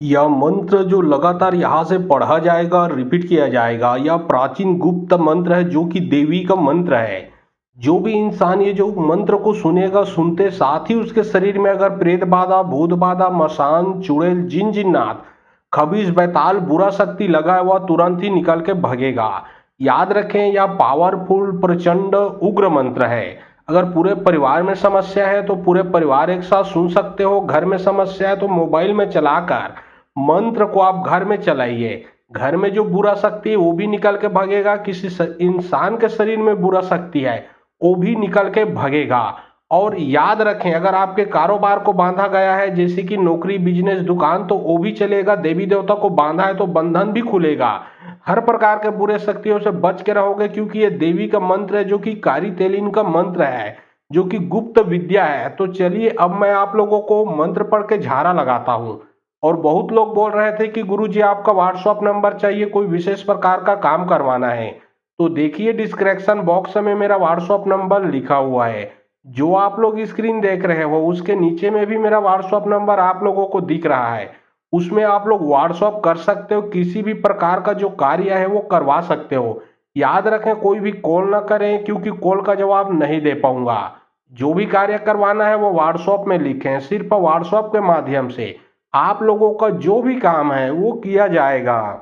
यह मंत्र जो लगातार यहाँ से पढ़ा जाएगा और रिपीट किया जाएगा, यह प्राचीन गुप्त मंत्र है जो कि देवी का मंत्र है। जो भी इंसान ये जो मंत्र को सुनेगा, सुनते साथ ही उसके शरीर में अगर प्रेत बाधा, भूत बाधा, मसान, चुड़ैल, जिन जिन्नात, खबीस, बैताल, बुरा शक्ति लगा है, वह तुरंत ही निकल के भगेगा। याद रखें, यह पावरफुल, प्रचंड, उग्र मंत्र है। अगर पूरे परिवार में समस्या है तो पूरे परिवार एक साथ सुन सकते हो। घर में समस्या है तो मोबाइल में चलाकर मंत्र को आप घर में चलाइए। घर में जो बुरा शक्ति है वो भी निकल के भागेगा। किसी इंसान के शरीर में बुरा शक्ति है वो भी निकल के भागेगा। और याद रखें, अगर आपके कारोबार को बांधा गया है, जैसे कि नौकरी, बिजनेस, दुकान, तो वो भी चलेगा। देवी देवता को बांधा है तो बंधन भी खुलेगा। हर प्रकार के बुरे शक्तियों से बच के रहोगे, क्योंकि ये देवी का मंत्र है जो कि कारी तेलिन का मंत्र है, जो कि गुप्त विद्या है। तो चलिए अब मैं आप लोगों को मंत्र पढ़ के झाड़ा लगाता हूँ। और बहुत लोग बोल रहे थे कि गुरुजी आपका व्हाट्सएप नंबर चाहिए, कोई विशेष प्रकार का काम करवाना है। तो देखिए डिस्क्रिप्शन बॉक्स में मेरा व्हाट्सएप नंबर लिखा हुआ है। जो आप लोग स्क्रीन देख रहे हो उसके नीचे में भी मेरा व्हाट्सएप नंबर आप लोगों को दिख रहा है। उसमें आप लोग व्हाट्सएप कर सकते हो, किसी भी प्रकार का जो कार्य है वो करवा सकते हो। याद रखें, कोई भी कॉल ना करें, क्योंकि कॉल का जवाब नहीं दे पाऊंगा। जो भी कार्य करवाना है वो व्हाट्सएप में लिखें। सिर्फ व्हाट्सएप के माध्यम से आप लोगों का जो भी काम है वो किया जाएगा।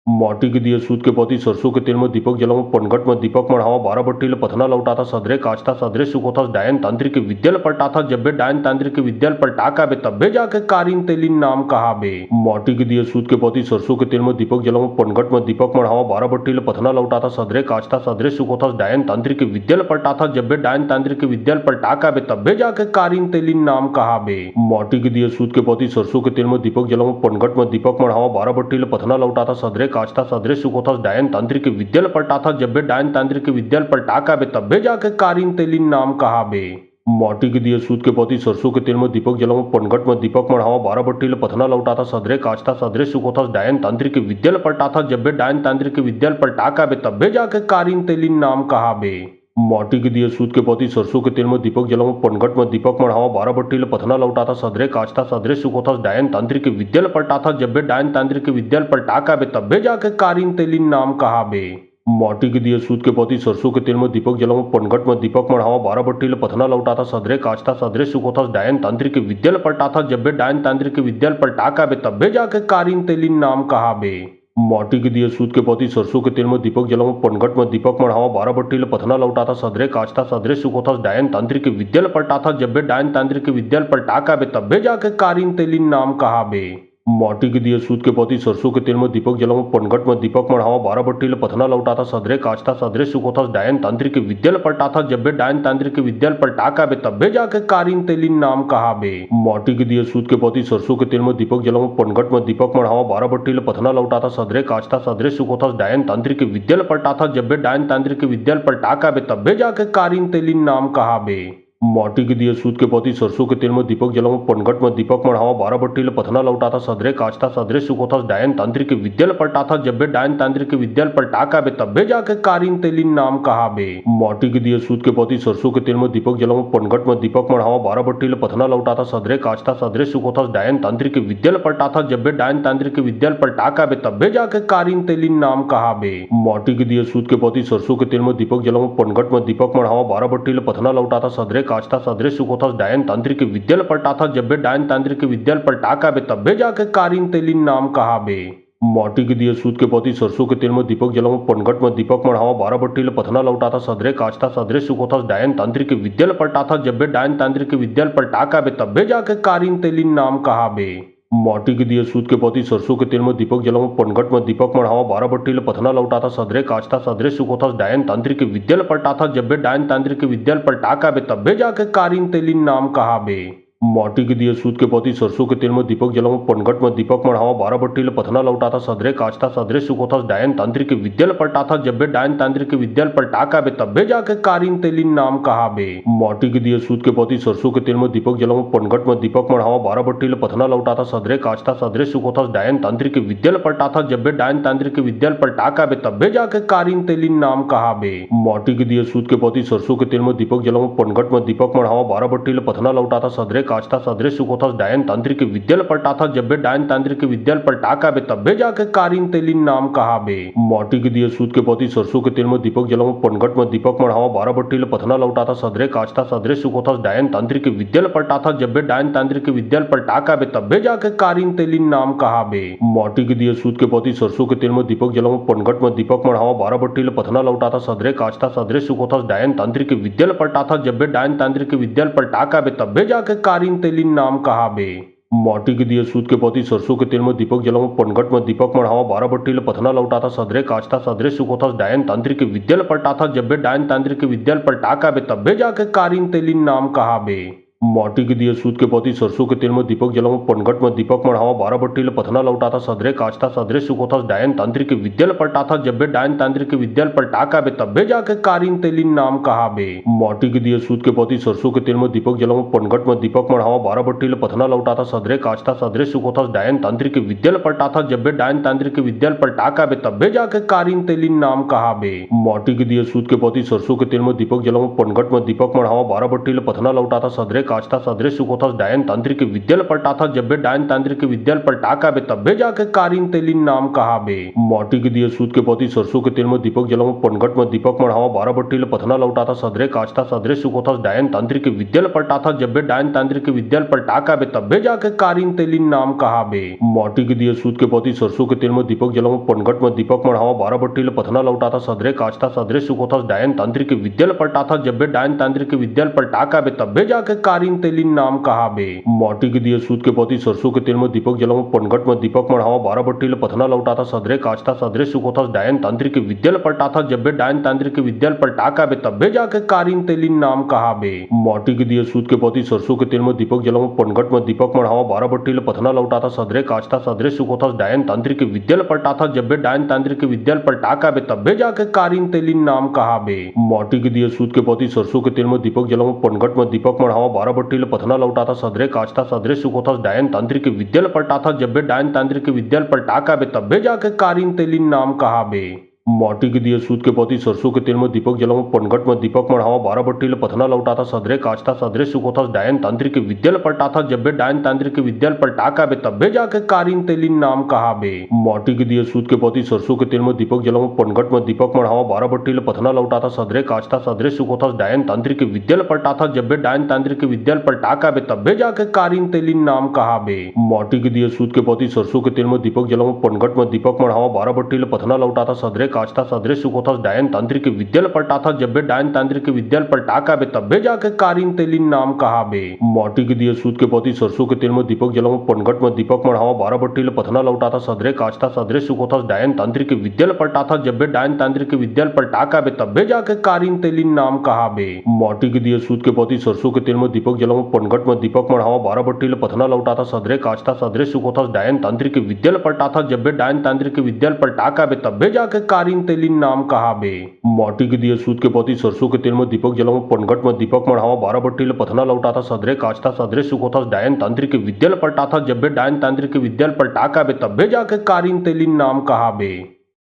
माटी के दिए सूत के पोती सरसों के तेल में दीपक जलाऊं पनघट में दीपक मढ़ावा 12 बट्टी पथना लौटाता सदरे काचता सदरे सुखोता डायन तांत्रिक के विद्यल पलटाथा जब बे डायन तांत्रिक के विद्यल पलटाका बे तब्बे जाके कारीन तेलिन नाम कहा बे। माटी के दिए सूत के पोती सरसों के तेल में दीपक जलाऊं पनघट में दीपक मढ़ावा 12 बट्टी पथना लौटाता सदरे काचता सदरे सुखोता डायन तांत्रिक के विद्यल पलटाथा जब बे डायन तांत्रिक के विद्यल पलटाका बे तब्बे जाके कारीन तेलिन नाम कहा बे। माटी के दिए सूत के पोती सरसों के तेल में दीपक जलाऊं पनघट में दीपक मढ़ावा 12 बट्टी पथना लौटाता सदरे काचता सदरे सुखोता डायन तांत्रिक के विद्यल पलटाथा जब बे डायन तांत्रिक के विद्यल पलटाका बे तब्बे जाके कारीन तेलिन नाम कहा बे। माटी के दिए सूत के पोती सरसों के तेल में दीपक जलाऊं पनघट में दीपक मढ़ावा 12 बट्टी पथना लौटाथा सदरे काचता सदरे सुखोता डायन तांत्रिक के विद्यल पलटाथा जब बे डायन तांत्रिक के विद्यल पलटाका बे तब्बे जाके कारीन तेलिन नाम कहा बे। माटी के दिए सूत के पोती सरसों के तेल में दीपक जलाऊं पनघट में दीपक मढ़ावा 12 बट्टी पथना लौटाथा सदरे काचता सदरे सुखोता डायन तांत्रिक के विद्यल पलटाथा जब बे डायन तांत्रिक के विद्यल पलटाका बे तब्बे जाके कारीन तेलिन नाम कहा बे। माटी के दिए सूत के पोती सरसों के तेल में दीपक जलाऊं पनघट में दीपक मढ़ावा 12 बट्टी पथना लौटाथा सदरे काचता सदरे सुखोता डायन तांत्रिक के विद्यल पलटाथा जब बे डायन तांत्रिक के विद्यल पलटाका बे तब्बे जाके कारीन तेलिन नाम कहा बे। माटी के दिए सूत के पोती सरसों के तेल में दीपक जलाऊं पनघट में दीपक मढ़ावा 12 बट्टी पथना लौटाथा सदरे काचता सदरे सुखोता डायन तांत्रिक के विद्यल पलटाथा जब बे डायन तांत्रिक के विद्यल पलटाका बे तब्बे जाके कारीन तेलिन नाम कहा बे। माटी के दिए सूत के पोती सरसों के तेल में दीपक जलाऊं पनघट में दीपक मढ़ावा 12 बट्टी पथना लौटाथा सदरे काचता सदरे सुखोता डायन तांत्रिक के विद्यल पलटाथा जब बे डायन तांत्रिक के विद्यल पलटाका बे तब्बे जाके कारीन तेलिन नाम कहा बे। माटी के दिए सूत के पोती सरसों के तेल में दीपक जलाऊं पनघट में दीपक मढ़ावा 12 बट्टी पथना लौटाथा सदरे काचता सदरे सुखोता डायन तांत्रिक के विद्यल पलटाथा जब बे डायन तांत्रिक के विद्यल पलटाका बे तब्बे जाके कारीन तेलिन नाम कहा बे। माटी के दिए सूत के पोती सरसों के तेल में दीपक जलाऊं पनघट में दीपक मढ़ावा 12 बट्टी पथना लौटाथा सदरे काचता सदरे सुखोता डायन तांत्रिक के विद्यल पलटाथा जब बे डायन तांत्रिक के विद्यल पलटाका बे तब्बे जाके कारीन तेलिन नाम कहा बे। माटी के दिए सूत के पोती सरसों के तेल में दीपक जलाऊं पनघट में दीपक मढ़ावा 12 बट्टी पथना लौटाथा सदरे काचता सदरे सुखोता डायन तांत्रिक के विद्यल पलटाथा जब बे डायन तांत्रिक के विद्यल पलटाका बे तब्बे जाके कारीन तेलिन नाम कहा बे। माटी के दिए सूत के पोती सरसों के तेल में दीपक जलाऊं पनघट में दीपक मढ़ावा 12 बट्टी पथना लौटाथा सदरे काचता सदरे सुखोता डायन तांत्रिक के विद्यल पलटाथा जब बे डायन तांत्रिक के विद्यल पलटाका बे तब्बे जाके कारीन तेलिन नाम कहा बे। माटी के दिए सूत के पोती सरसों के तेल में दीपक जलाऊं पनघट में दीपक मढ़ावा 12 बट्टी पथना लौटाथा सदरे काचता सदरे सुखोता डायन तांत्रिक के विद्यल पलटाथा जब बे डायन तांत्रिक के विद्यल पलटाका बे तब्बे जाके कारीन तेलिन नाम कहा बे। माटी के दिए सूत के पोती सरसों के तेल में दीपक जलाऊं पनघट में दीपक मढ़ावा 12 बट्टी पथना लौटाथा सदरे काचता सदरे सुखोता डायन तांत्रिक के विद्यल पलटाथा जब बे डायन तांत्रिक के विद्यल पलटाका बे तब्बे जाके कारीन तेलिन नाम कहा बे। माटी के दिए सूत के पोती सरसों के तेल में दीपक जलाऊं पनघट में दीपक मढ़ावा 12 बट्टी पथना लौटाथा सदरे काचता सदरे सुखोता डायन तांत्रिक के विद्यल पलटाथा जब बे डायन तांत्रिक के विद्यल पलटाका बे तब्बे जाके कारीन तेलिन नाम कहा बे। माटी के दिए सूत के पोती सरसों के तेल में दीपक जलाऊं पनघट में दीपक मढ़ावा 12 बट्टी पथना लौटाथा सदरे काचता सदरे सुखोता डायन तांत्रिक के विद्यल पलटाथा जब बे डायन तांत्रिक के विद्यल पलटाका बे तब्बे जाके कारीन तेलिन नाम कहा बे। माटी के दिए सूत के पोती सरसों के तेल में दीपक जलाऊं पनघट में दीपक मढ़ावा 12 बट्टी पथना लौटाथा सदरे काचता सदरे सुखोतास डायन तांत्रिक विद्याल पलटाथा जब बे डायन तांत्रिक विद्याल पलटाका बे तब्बे जाके कारिन तेलिन नाम कहा बे माटी के दिए सूद के पति सरसों के तेल में दीपक जलाऊं पनघट में दीपक मढ़ावा 12 बट्टी पथना लौटाथा सदरे काचता सदरे सुखोतास डायन तांत्रिक विद्याल पलटाथा जब बे डायन तांत्रिक विद्याल पलटाका बे तब्बे जाके कारिन तेलिन नाम कहा बे माटी के दिए सूद के पति सरसों के तेल में दीपक जलाऊं पनघट में दीपक मढ़ावा 12 बट्टी पथना लौटाथा सदरे काचता सदरे सुखोतास डायन तांत्रिक विद्याल पलटाथा जब बे डायन तांत्रिक विद्याल पलटाका बे तब्बे जाके कारिन तेलिन नाम कहा बे माटी के दिए सूद के पति सरसों के तेल में दीपक जलाऊं पनघट में दीपक मढ़ावा 12 बट्टी पथना लौटाथा सदरे काचता सदरे सुखोतास डायन तांत्रिक विद्याल पलटाथा जब बे डायन तांत्रिक विद्याल पलटाका बे तब्बे जाके कारिन तेलिन नाम कहा बे माटी के दिए सूद के पति सरसों के तेल में दीपक जलाऊं पनघट में दीपक मढ़ावा 12 बट्टी पथना लौटाथा सदरे काचता सदरे सुखोतास डायन तांत्रिक विद्याल पलटाथा जब बे डायन तांत्रिक विद्याल पलटाका बे तब्बे जाके कारिन तेलिन नाम कहा बे माटी के दिए सूद के पति सरसों के तेल में दीपक जलाऊं पनघट में दीपक मढ़ावा 12 बट्टी पथना लौटाथा सदरे काचता सदरे सुखोतास डायन तांत्रिक विद्याल पलटाथा जब बे डायन तांत्रिक विद्याल पलटाका बे तब्बे जाके कारिन तेलिन नाम कहा बे माटी के दिए सूद के पति सरसों के तेल में दीपक जलाऊं पनघट में दीपक मढ़ावा 12 बट्टी पथना लौटाथा सदरे काचता सदरे सुखोतास डायन तांत्रिक विद्याल पलटाथा जब बे डायन तांत्रिक विद्याल पलटाका बे तब्बे जाके कारिन तेलिन नाम कहा बे माटी के दिए सूद के पति सरसों के तेल में दीपक जलाऊं पनघट में दीपक मढ़ावा 12 बट्टी पथना लौटाथा सदरे काचता सदरे सुखोतास डायन तांत्रिक विद्याल पलटाथा जब बे डायन तांत्रिक विद्याल पलटाका बे तब्बे जाके कारिन तेलिन नाम कहा बे माटी के दिए सूद के पति सरसों के तेल में दीपक जलाऊं पनघट में दीपक मढ़ावा 12 बट्टी पथना लौटाथा सदरे काचता सदरे सुखोतास डायन तांत्रिक विद्याल पलटाथा जब बे डायन तांत्रिक विद्याल पलटाका बे तब्बे जाके कारिन तेलिन नाम कहा बे माटी के दिए सूद के पति सरसों के तेल में दीपक जलाऊं पनघट में दीपक मढ़ावा 12 बट्टी पथना लौटाथा सदरे काचता सदरे सुखोतास डायन तांत्रिक विद्याल पलटाथा जब बे डायन तांत्रिक विद्याल पलटाका बे तब्बे जाके कारिन तेलिन नाम कहा बे माटी के दिए सूद के पति सरसों के तेल में दीपक जलाऊं पनघट में दीपक मढ़ावा 12 बट्टी पथना लौटाथा सदरे काचता सदरे सुखोतास डायन तांत्रिक विद्याल पलटाथा जब बे डायन तांत्रिक विद्याल पलटाका बे तब्बे जाके कारिन तेलिन नाम कहा बे माटी के दिए सूद के पति सरसों के तेल में दीपक जलाऊं पनघट में दीपक मढ़ावा 12 बट्टी पथना लौटाथा सदरे काचता सदरे सुखोतास डायन तांत्रिक विद्याल पलटाथा जब बे डायन तांत्रिक विद्याल पलटाका बे तब्बे जाके कारिन तेलिन नाम कहा बे माटी के दिए सूद के पति सरसों के तेल में दीपक जलाऊं पनघट में दीपक मढ़ावा 12 बट्टी पथना लौटाथा सदरे काचता सदरे सुखोतास डायन तांत्रिक विद्याल पलटाथा जब बे डायन तांत्रिक विद्याल पलटाका बे तब्बे जाके कारिन तेलिन नाम कहा बे माटी के दिए सूद के पति सरसों के तेल में दीपक जलाऊं पनघट में दीपक मढ़ावा 12 बट्टी पथना लौटाथा सदरे काचता सदरे सुखोतास डायन तांत्रिक विद्याल पलटाथा जब बे डायन तांत्रिक विद्याल पलटाका बे तब्बे जाके कारिन तेलिन नाम कहा बे माटी के दिए सूद के पति सरसों के तेल में दीपक जलाऊं पनघट में दीपक मढ़ावा 12 बट्टी पथना लौटाथा सदरे काचता सदरे सुखोतास डायन तांत्रिक विद्याल पलटाथा जब बे डायन तांत्रिक विद्याल पलटाका बे तब्बे जाके कारिन तेलिन नाम कहा बे माटी के दिए सूद के पति सरसों के तेल में दीपक जलाऊं पनघट में दीपक मढ़ावा 12 बट्टी पथना लौटाथा सदरे काचता सदरे सुखोतास डायन तांत्रिक विद्याल पलटाथा जब बे डायन तांत्रिक विद्याल पलटाका बे तब्बे जाके कारिन तेलिन नाम कहा बे माटी के दिए सूद के पति सरसों के तेल में दीपक जलाऊं पनघट में दीपक मढ़ावा 12 बट्टी पथना लौटाथा सदरे काचता सदरे सुखोतास डायन तांत्रिक विद्याल पलटाथा जब बे डायन तांत्रिक विद्याल पलटाका बे तब्बे जाके कारिन तेलिन नाम कहा बे माटी के दिए सूद के पति सरसों के तेल में दीपक जलाऊं पनघट में दीपक मढ़ावा 12 बट्टी पथना लौटाथा सदरे काचता सदरे सुखोतास डायन तांत्रिक विद्याल पलटाथा जब बे डायन तांत्रिक विद्याल पलटाका बे तब्बे जाके कारिन तेलिन नाम कहा बे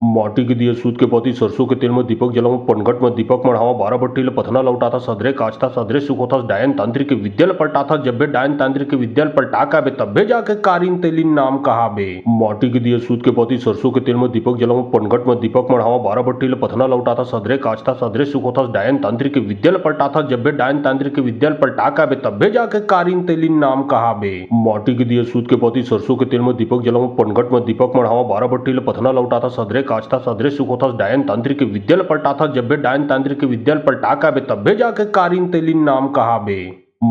माटी के दिए सूद के पति सरसों के तेल में दीपक जलाऊं पनघट में दीपक मढ़ावा 12 बट्टी पथना लौटाथा सदरे काचता सदरे सुखोतास डायन तांत्रिक विद्याल पलटाथा जब बे डायन तांत्रिक विद्याल पलटाका बे तब्बे जाके कारिन तेलिन नाम कहा बे माटी के दिए सूद के पति सरसों के तेल में दीपक जलाऊं पनघट में दीपक मढ़ावा 12 बट्टी पथना लौटाथा सदरे काचता सदरे सुखोतास डायन तांत्रिक विद्याल पलटाथा जब बे डायन तांत्रिक विद्याल पलटाका बे तब्बे जाके कारिन तेलिन नाम कहा बे माटी के दिए सूद के पति सरसों के तेल में दीपक जलाऊं पनघट में दीपक मढ़ावा 12 बट्टी पथना लौटाथा सदरे काचता सदरे सुखोतास डायन तांत्रिक विद्याल पलटाथा जब बे डायन तांत्रिक विद्याल पलटाका बे तब्बे जाके कारिन तेलिन नाम कहा बे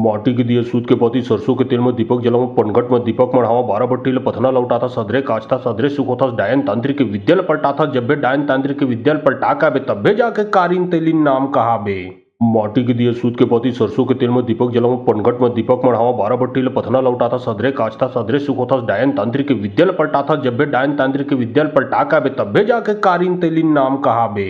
माटी के दिए सूद के पति सरसों के तेल में दीपक जलाऊं पनघट में दीपक मढ़ावा 12 बट्टी पथना लौटाथा सदरे काचता सदरे सुखोतास डायन तांत्रिक विद्याल पलटाथा जब बे डायन तांत्रिक विद्याल पलटाका बे तब्बे जाके कारिन तेलिन नाम कहा बे माटी के दिए सूद के पति सरसों के तेल में दीपक जलाऊं पनघट में दीपक मढ़ावा 12 बट्टी पथना लौटाथा सदरे काचता सदरे सुखोतास डायन तांत्रिक विद्याल पलटाथा जब बे डायन तांत्रिक विद्याल पलटाका बे तब्बे जाके कारिन तेलिन नाम कहा बे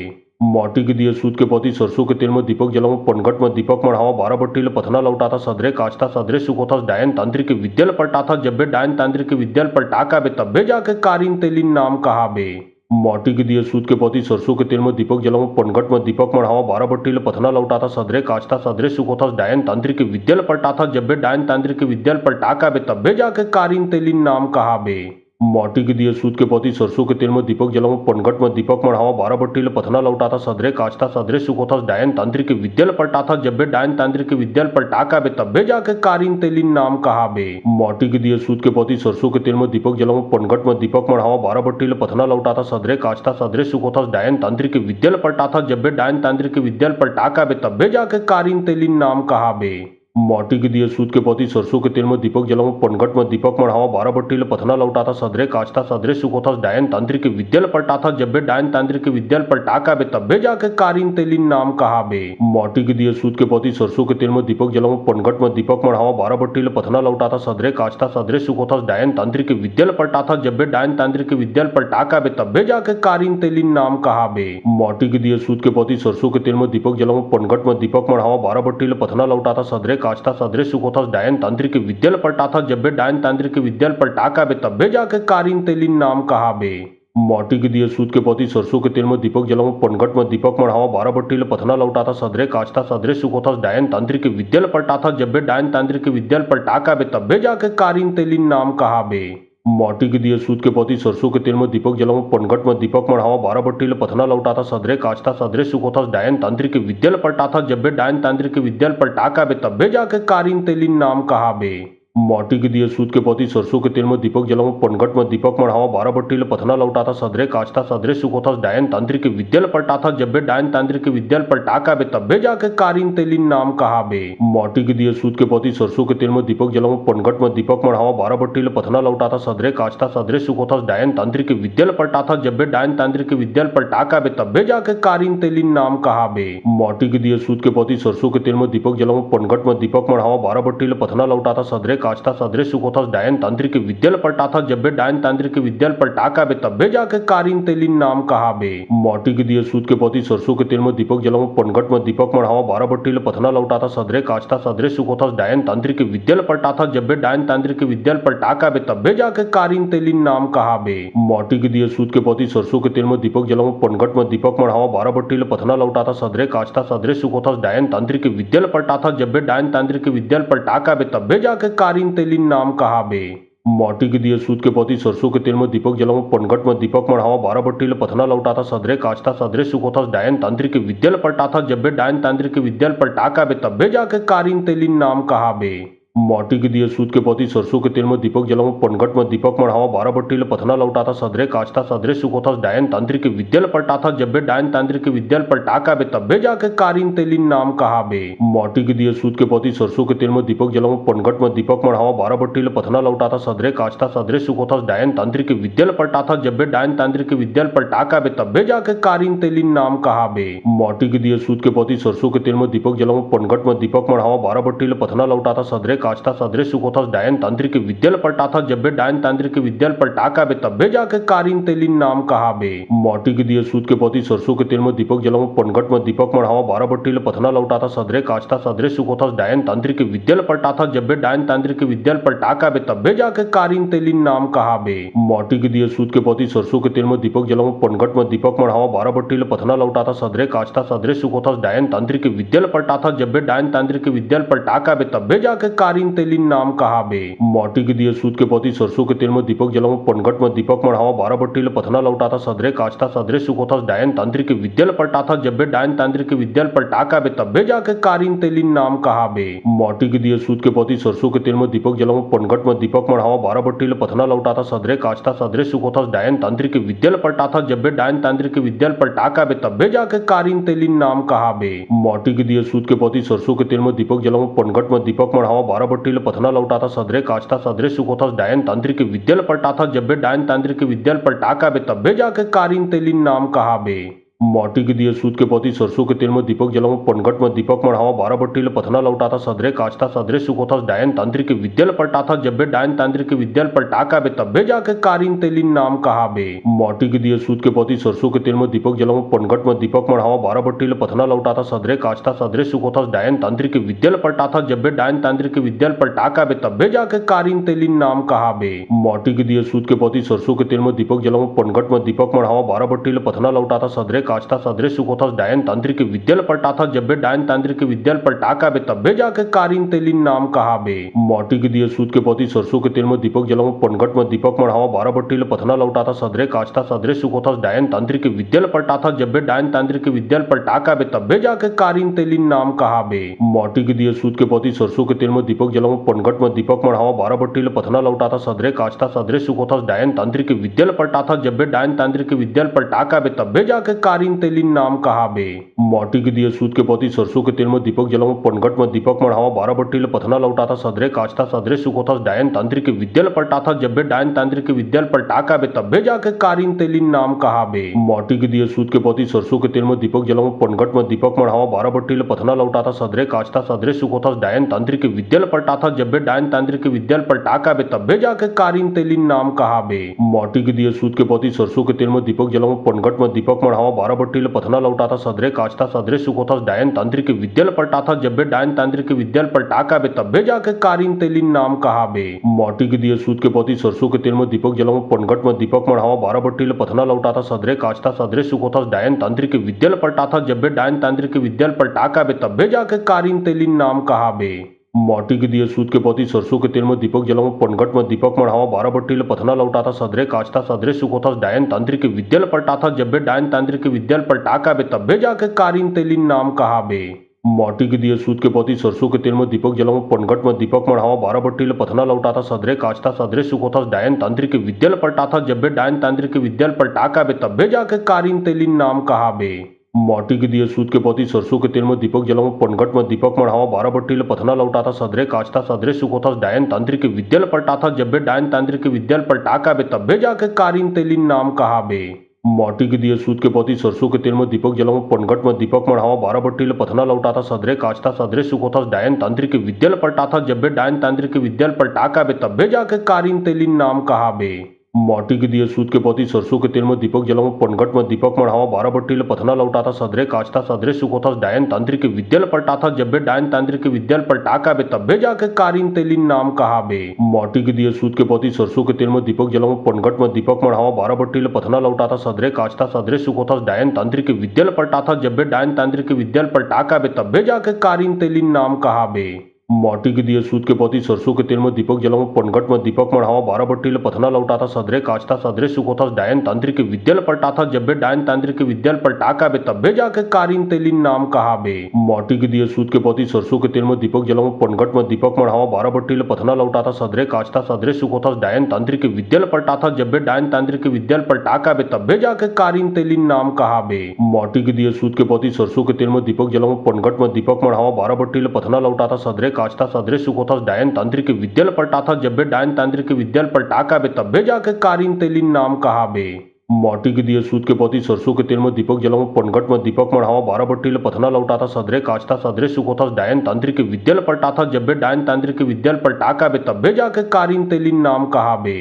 माटी के दिए सूद के पति सरसों के तेल में दीपक जलाऊं पनघट में दीपक मढ़ावा 12 बट्टी पथना लौटाथा सदरे काचता सदरे सुखोतास डायन तांत्रिक विद्याल पलटाथा जब बे डायन तांत्रिक विद्याल पलटाका बे तब्बे जाके कारिन तेलिन नाम कहा बे माटी के दिए सूत के पति सरसों के तेल में दीपक जलाऊं पनघट में दीपक मढ़ावा बारह बट्टी पथना लौटाता सदरे काचता सदरे सुखोता डायन तांत्रिक विद्यल पलटाथा जब्बे डायन तांत्रिक विद्यल पलटाका बे तब्बे जाके कारिन तेलिन नाम कहा बे। माटी के दिए सूत के पति सरसों के तेल में दीपक जलाऊं पनघट में दीपक मढ़ावा बारह बट्टी पथना लौटाता सदरे काचता सदरे सुखोता डायन तांत्रिक विद्यल पलटाथा जब्बे डायन तांत्रिक विद्यल पलटाका बे तब्बे जाके कारिन तेलिन नाम कहा बे। माटी के दिए सूत के पति सरसों के तेल में दीपक जलाऊं पनघट में दीपक मढ़ावा बारह बट्टी पथना लौटाता सदरे काचता सदरे सुखोता डायन तांत्रिक विद्यल पलटाथा जब्बे डायन तांत्रिक विद्यल पलटाका बे तब्बे जाके कारिन तेलिन नाम कहा बे। माटी के दिए सूत के पति सरसों के तेल में दीपक जलाऊं पनघट में दीपक मढ़ावा बारह बट्टी पथना लौटाता सदरे काचता सदरे सुखोता डायन तांत्रिक विद्यल पलटाथा जब्बे डायन तांत्रिक विद्यल पलटाका बे तब्बे जाके कारिन तेलिन नाम कहा बे। माटी के दिए सूत के पति सरसों के तेल में दीपक जलाऊं पनघट में दीपक मढ़ावा बारह बट्टी पथना लौटाता सदरे काचता सदरे सुखोता डायन तांत्रिक विद्यल पलटाथा जब्बे डायन तांत्रिक विद्यल पलटाका बे तब्बे जाके कारिन तेलिन नाम कहा बे। माटी के दिए सूत के पति सरसों के तेल में दीपक जलाऊं पनघट में दीपक मढ़ावा बारह बट्टी पथना लौटाता सदरे काचता सदरे सुखोता डायन तांत्रिक विद्यल पलटाथा जब्बे डायन तांत्रिक विद्यल पलटाका बे तब्बे जाके कारिन तेलिन नाम कहा बे। माटी के दिए सूत के पति सरसों के तेल में दीपक जलाऊं पनघट में दीपक मढ़ावा बारह बट्टी पथना लौटाता सदरे काचता सदरे सुखोता डायन तांत्रिक विद्यल पलटाथा जब्बे डायन तांत्रिक विद्यल पलटाका बे तब्बे जाके कारिन तेलिन नाम कहा बे। माटी के दिए सूत के पति सरसों के तेल में दीपक जलाऊं पनघट में दीपक मढ़ावा बारह बट्टी पथना लौटाता सदरे काचता सदरे सुखोता डायन तांत्रिक विद्यल पलटाथा जब्बे डायन तांत्रिक विद्यल पलटाका बे तब्बे जाके कारिन तेलिन नाम कहा बे। माटी के दिए सूत के पति सरसों के तेल में दीपक जलाऊं पनघट में दीपक मढ़ावा बारह बट्टी पथना लौटाता सदरे काचता सदरे सुखोता डायन तांत्रिक विद्यल पलटाथा जब्बे डायन तांत्रिक विद्यल पलटाका बे तब्बे जाके कारिन तेलिन नाम कहा बे। माटी के दिए सूत के पति सरसों के तेल में दीपक जलाऊं पनघट में दीपक मढ़ावा बारह बट्टी पथना लौटाता सदरे काचता सदरे सुखोता डायन तांत्रिक विद्यल पलटाथा जब्बे डायन तांत्रिक विद्यल पलटाका बे तब्बे जाके कारिन तेलिन नाम कहा बे। माटी के दिए सूत के पति सरसों के तेल में दीपक जलाऊं पनघट में दीपक मढ़ावा बारह बट्टी पथना लौटाता सदरे काचता सदरे सुखोता डायन तांत्रिक विद्यल पलटाथा जब्बे डायन तांत्रिक विद्यल पलटाका बे तब्बे जाके कारिन तेलिन नाम कहा बे। माटी के दिए सूत के पति सरसों के तेल में दीपक जलाऊं पनघट में दीपक मढ़ावा बारह बट्टी पथना लौटाता सदरे काचता सदरे सुखोता डायन तांत्रिक विद्यल पलटाथा जब्बे डायन तांत्रिक विद्यल पलटाका बे तब्बे जाके कारिन तेलिन नाम कहा बे। माटी के दिए सूत के पति सरसों के तेल में दीपक जलाऊं पनघट में दीपक मढ़ावा बारह बट्टी पथना लौटाता सदरे काचता सदरे सुखोता डायन तांत्रिक विद्यल पलटाथा जब्बे डायन तांत्रिक विद्यल पलटाका बे तब्बे जाके कारिन तेलिन नाम कहा बे। माटी के दिए सूत के पति सरसों के तेल में दीपक जलाऊं पनघट में दीपक मढ़ावा बारह बट्टी पथना लौटाता सदरे काचता सदरे सुखोता डायन तांत्रिक विद्यल पलटाथा जब्बे डायन तांत्रिक विद्यल पलटाका बे तब्बे जाके कारिन तेलिन नाम कहा बे। माटी के दिए सूत के पति सरसों के तेल में दीपक जलाऊं पनघट में दीपक मढ़ावा बारह बट्टी पथना लौटाता सदरे काचता सदरे सुखोता डायन तांत्रिक विद्यल पलटाथा जब्बे डायन तांत्रिक विद्यल पलटाका बे तब्बे जाके कारिन तेलिन नाम कहा बे। माटी के दिए सूत के पति सरसों के तेल में दीपक जलाऊं पनघट में दीपक मढ़ावा बारह बट्टी पथना लौटाता सदरे काचता सदरे सुखोता डायन तांत्रिक विद्यल पलटाथा जब्बे डायन तांत्रिक विद्यल पलटाका बे तब्बे जाके कारिन तेलिन नाम कहा बे। माटी के दिए सूत के पति सरसों के तेल में दीपक जलाऊं पनघट में दीपक मढ़ावा बारह बट्टी पथना लौटाता सदरे काचता सदरे सुखोता डायन तांत्रिक विद्यल पलटाथा जब्बे डायन तांत्रिक विद्यल पलटाका बे तब्बे जाके कारिन तेलिन नाम कहा बे। माटी के दिए सूत के पति सरसों के तेल में दीपक जलाऊं पनघट में दीपक मढ़ावा बारह बट्टी पथना लौटाता सदरे काचता सदरे सुखोता डायन तांत्रिक विद्यल पलटाथा जब्बे डायन तांत्रिक विद्यल पलटाका बे तब्बे जाके कारिन तेलिन नाम कहा बे। माटी के दिए सूत के पति सरसों के तेल में दीपक जलाऊं पनघट में दीपक मढ़ावा बारह बट्टी पथना लौटाता सदरे काचता सदरे सुखोता डायन तांत्रिक विद्यल पलटाथा जब्बे डायन तांत्रिक विद्यल पलटाका बे तब्बे जाके कारिन तेलिन नाम कहा बे। माटी के दिए सूत के पति सरसों के तेल में दीपक जलाऊं पनघट में दीपक मढ़ावा बारह बट्टी पथना लौटाता सदरे काचता सदरे सुखोता डायन तांत्रिक विद्यल पलटाथा जब्बे डायन तांत्रिक विद्यल पलटाका बे तब्बे जाके कारिन तेलिन नाम कहा बे। माटी के दिए सूत के पति सरसों के तेल में दीपक जलाऊं पनघट में दीपक मढ़ावा बारह बट्टी पथना लौटाता सदरे काचता सदरे सुखोता डायन तांत्रिक विद्यल पलटाथा जब्बे डायन तांत्रिक विद्यल पलटाका बे तब्बे जाके कारिन तेलिन नाम कहा बे। माटी के दिए सूत के पति सरसों के तेल में दीपक जलाऊं पनघट में दीपक मढ़ावा बारह बट्टी पथना लौटाता सदरे काचता सदरे सुखोता डायन तांत्रिक विद्यल पलटाथा जब्बे डायन तांत्रिक विद्यल पलटाका बे तब्बे जाके कारिन तेलिन नाम कहा बे। माटी के दिए सूत के पोती सरसों के तेल में दीपक जलाऊं पनघट में दीपक मढ़ावा बारह बट्टी पथना लौटाता सदरे काचता सदरे सुखोता डायन तांत्रिक विद्यल पलटाथा जब्बे डायन तांत्रिक विद्यल पलटाका बे तब्बे जाके कारीन तेलिन नाम कहा बे। माटी के दिए सूत के पोती सरसों के तेल में दीपक जलाऊं पनघट में दीपक मढ़ावा बारह बट्टी पथना लौटाता सदरे काचता सदरे सुखोता डायन तांत्रिक विद्यल पलटाथा जब्बे डायन तांत्रिक विद्यल पलटाका बे तब्बे जाके कारीन तेलिन नाम कहा बे। माटी के दिए सूत के पोती सरसों के तेल में दीपक जलाऊं पनघट में दीपक मढ़ावा बारह बट्टी पथना लौटाता सदरे काचता सदरे सुखोता डायन तांत्रिक विद्यल पलटाथा जब्बे डायन तांत्रिक विद्यल पलटाका बे तब्बे जाके कारीन तेलिन नाम कहा बे। माटी के दिए सूत के पोती सरसों के तेल में दीपक जलाऊं पनघट में दीपक मढ़ावा बारह बट्टी पथना लौटाता सदरे काचता सदरे सुखोता डायन तांत्रिक विद्यल पलटाथा जब्बे डायन तांत्रिक विद्यल पलटाका बे तब्बे जाके कारीन तेलिन नाम कहा बे। माटी के दिए सूत के पोती सरसों के तेल में दीपक जलाऊं पनघट में दीपक मढ़ावा बारह बट्टी पथना लौटाता सदरे काचता सदरे सुखोता डायन तांत्रिक विद्यल पलटाथा जब्बे डायन तांत्रिक विद्यल पलटाका बे तब्बे जाके कारीन तेलिन नाम कहा बे। माटी के दिए सूत के पोती सरसों के तेल में दीपक जलाऊं पनघट में दीपक मढ़ावा बारह बट्टी पथना लौटाता सदरे काचता सदरे सुखोता डायन तांत्रिक विद्यल पलटाथा जब्बे डायन तांत्रिक विद्यल पलटाका बे तब्बे जाके कारीन तेलिन नाम कहा बे। माटी के दिए सूत के पोती सरसों के तेल में दीपक जलाऊं पनघट में दीपक मढ़ावा बारह बट्टी पथना लौटाता सदरे काचता सदरे सुखोता डायन तांत्रिक विद्यल पलटाथा जब्बे डायन तांत्रिक विद्यल पलटाका बे तब्बे जाके कारीन तेलिन नाम कहा बे। माटी के दिए सूत के पोती सरसों के तेल में दीपक जलाऊं पनघट में दीपक मढ़ावा बारह बट्टी पथना लौटाता सदरे काचता सदरे सुखोता डायन तांत्रिक विद्यल पलटाथा जब्बे डायन तांत्रिक विद्यल पलटाका बे तब्बे जाके कारीन तेलिन नाम कहा बे। माटी के दिए सूत के पोती सरसों के तेल में दीपक जलाऊं पनघट में दीपक मढ़ावा बारह बट्टी पथना लौटाता सदरे काचता सदरे सुखोता डायन तांत्रिक विद्यल पलटाथा जब्बे डायन तांत्रिक विद्यल पलटाका बे तब्बे जाके कारीन तेलिन नाम कहा बे। माटी के दिए सूत के पोती सरसों के तेल में दीपक जलाऊं पनघट में दीपक मढ़ावा बारह बट्टी पथना लौटाता सदरे काचता सदरे सुखोता डायन तांत्रिक विद्यल पलटाथा जब्बे डायन तांत्रिक विद्यल पलटाका बे तब्बे जाके कारीन तेलिन नाम कहा बे। माटी के दिए सूत के पोती सरसों के तेल में दीपक जलाऊं पनघट में दीपक मढ़ावा बारह बट्टी पथना लौटाता सदरे काचता सदरे सुखोता डायन तांत्रिक विद्यल पलटाथा जब्बे डायन तांत्रिक विद्यल पलटाका बे तब्बे जाके कारीन तेलिन नाम कहा बे। माटी के दिए सूत के पोती सरसों के तेल में दीपक जलाऊं पनघट में दीपक मढ़ावा बारह बट्टी पथना लौटाता सदरे काचता सदरे सुखोता डायन तांत्रिक विद्यल पलटाथा जब्बे डायन तांत्रिक विद्यल पलटाका बे तब्बे जाके कारीन तेलिन नाम कहा बे। माटी के दिए सूत के पोती सरसों के तेल में दीपक जलाऊं पनघट में दीपक मढ़ावा बारह बट्टी पथना लौटाता सदरे काचता सदरे सुखोता डायन तांत्रिक विद्यल पलटाथा जब्बे डायन तांत्रिक विद्यल पलटाका बे तब्बे जाके कारीन तेलिन नाम कहा बे। माटी के दिए सूत के पोती सरसों के तेल में दीपक जलाऊं पनघट में दीपक मढ़ावा बारह बट्टी पथना लौटाता सदरे काचता सदरे सुखोता डायन तांत्रिक विद्यल पलटाथा जब्बे डायन तांत्रिक विद्यल पलटाका बे तब्बे जाके कारीन तेलिन नाम कहा बे। माटी के दिए सूत के पोती सरसों के तेल में दीपक जलाऊं पनघट में दीपक मढ़ावा बारह बट्टी पथना लौटाता सदरे काचता सदरे सुखोता डायन तांत्रिक विद्यल पलटाथा जब्बे डायन तांत्रिक विद्यल पलटाका बे तब्बे जाके कारीन तेलिन नाम कहा बे। माटी के दिए सूत के पोती सरसों के तेल में दीपक जलाऊं पनघट में दीपक मढ़ावा बारह बट्टी पथना लौटाता सदरे काचता सदरे सुखोता डायन तांत्रिक विद्यल पलटाथा जब्बे डायन तांत्रिक विद्यल पलटाका बे तब्बे जाके कारीन तेलिन नाम कहा बे। माटी के दिए सूत के पोती सरसों के तेल में दीपक जलाऊं पनघट में दीपक मढ़ावा बारह बट्टी पथना लौटाता सदरे काचता सदरे सुखोता डायन तांत्रिक विद्यल पलटाथा जब्बे डायन तांत्रिक विद्यल पलटाका बे तब्बे जाके कारीन तेलिन नाम कहा बे। माटी के दिए सूत के पोती सरसों के तेल में दीपक जलाऊं पनघट में दीपक मढ़ावा बारह बट्टी पथना लौटाता सदरे काचता सदरे सुखोता डायन तांत्रिक विद्यल पलटाथा जब्बे डायन तांत्रिक विद्यल पलटाका बे तब्बे जाके कारीन तेलिन नाम कहा बे। माटी के दिए सूत के पोती सरसों के तेल में दीपक जलाऊं पनघट में दीपक मढ़ावा बारह बट्टी पथना लौटाता सदरे काचता सदरे सुखोता डायन तांत्रिक विद्यल पलटाथा जब्बे डायन तांत्रिक विद्यल पलटाका बे तब्बे जाके कारीन तेलिन नाम कहा बे।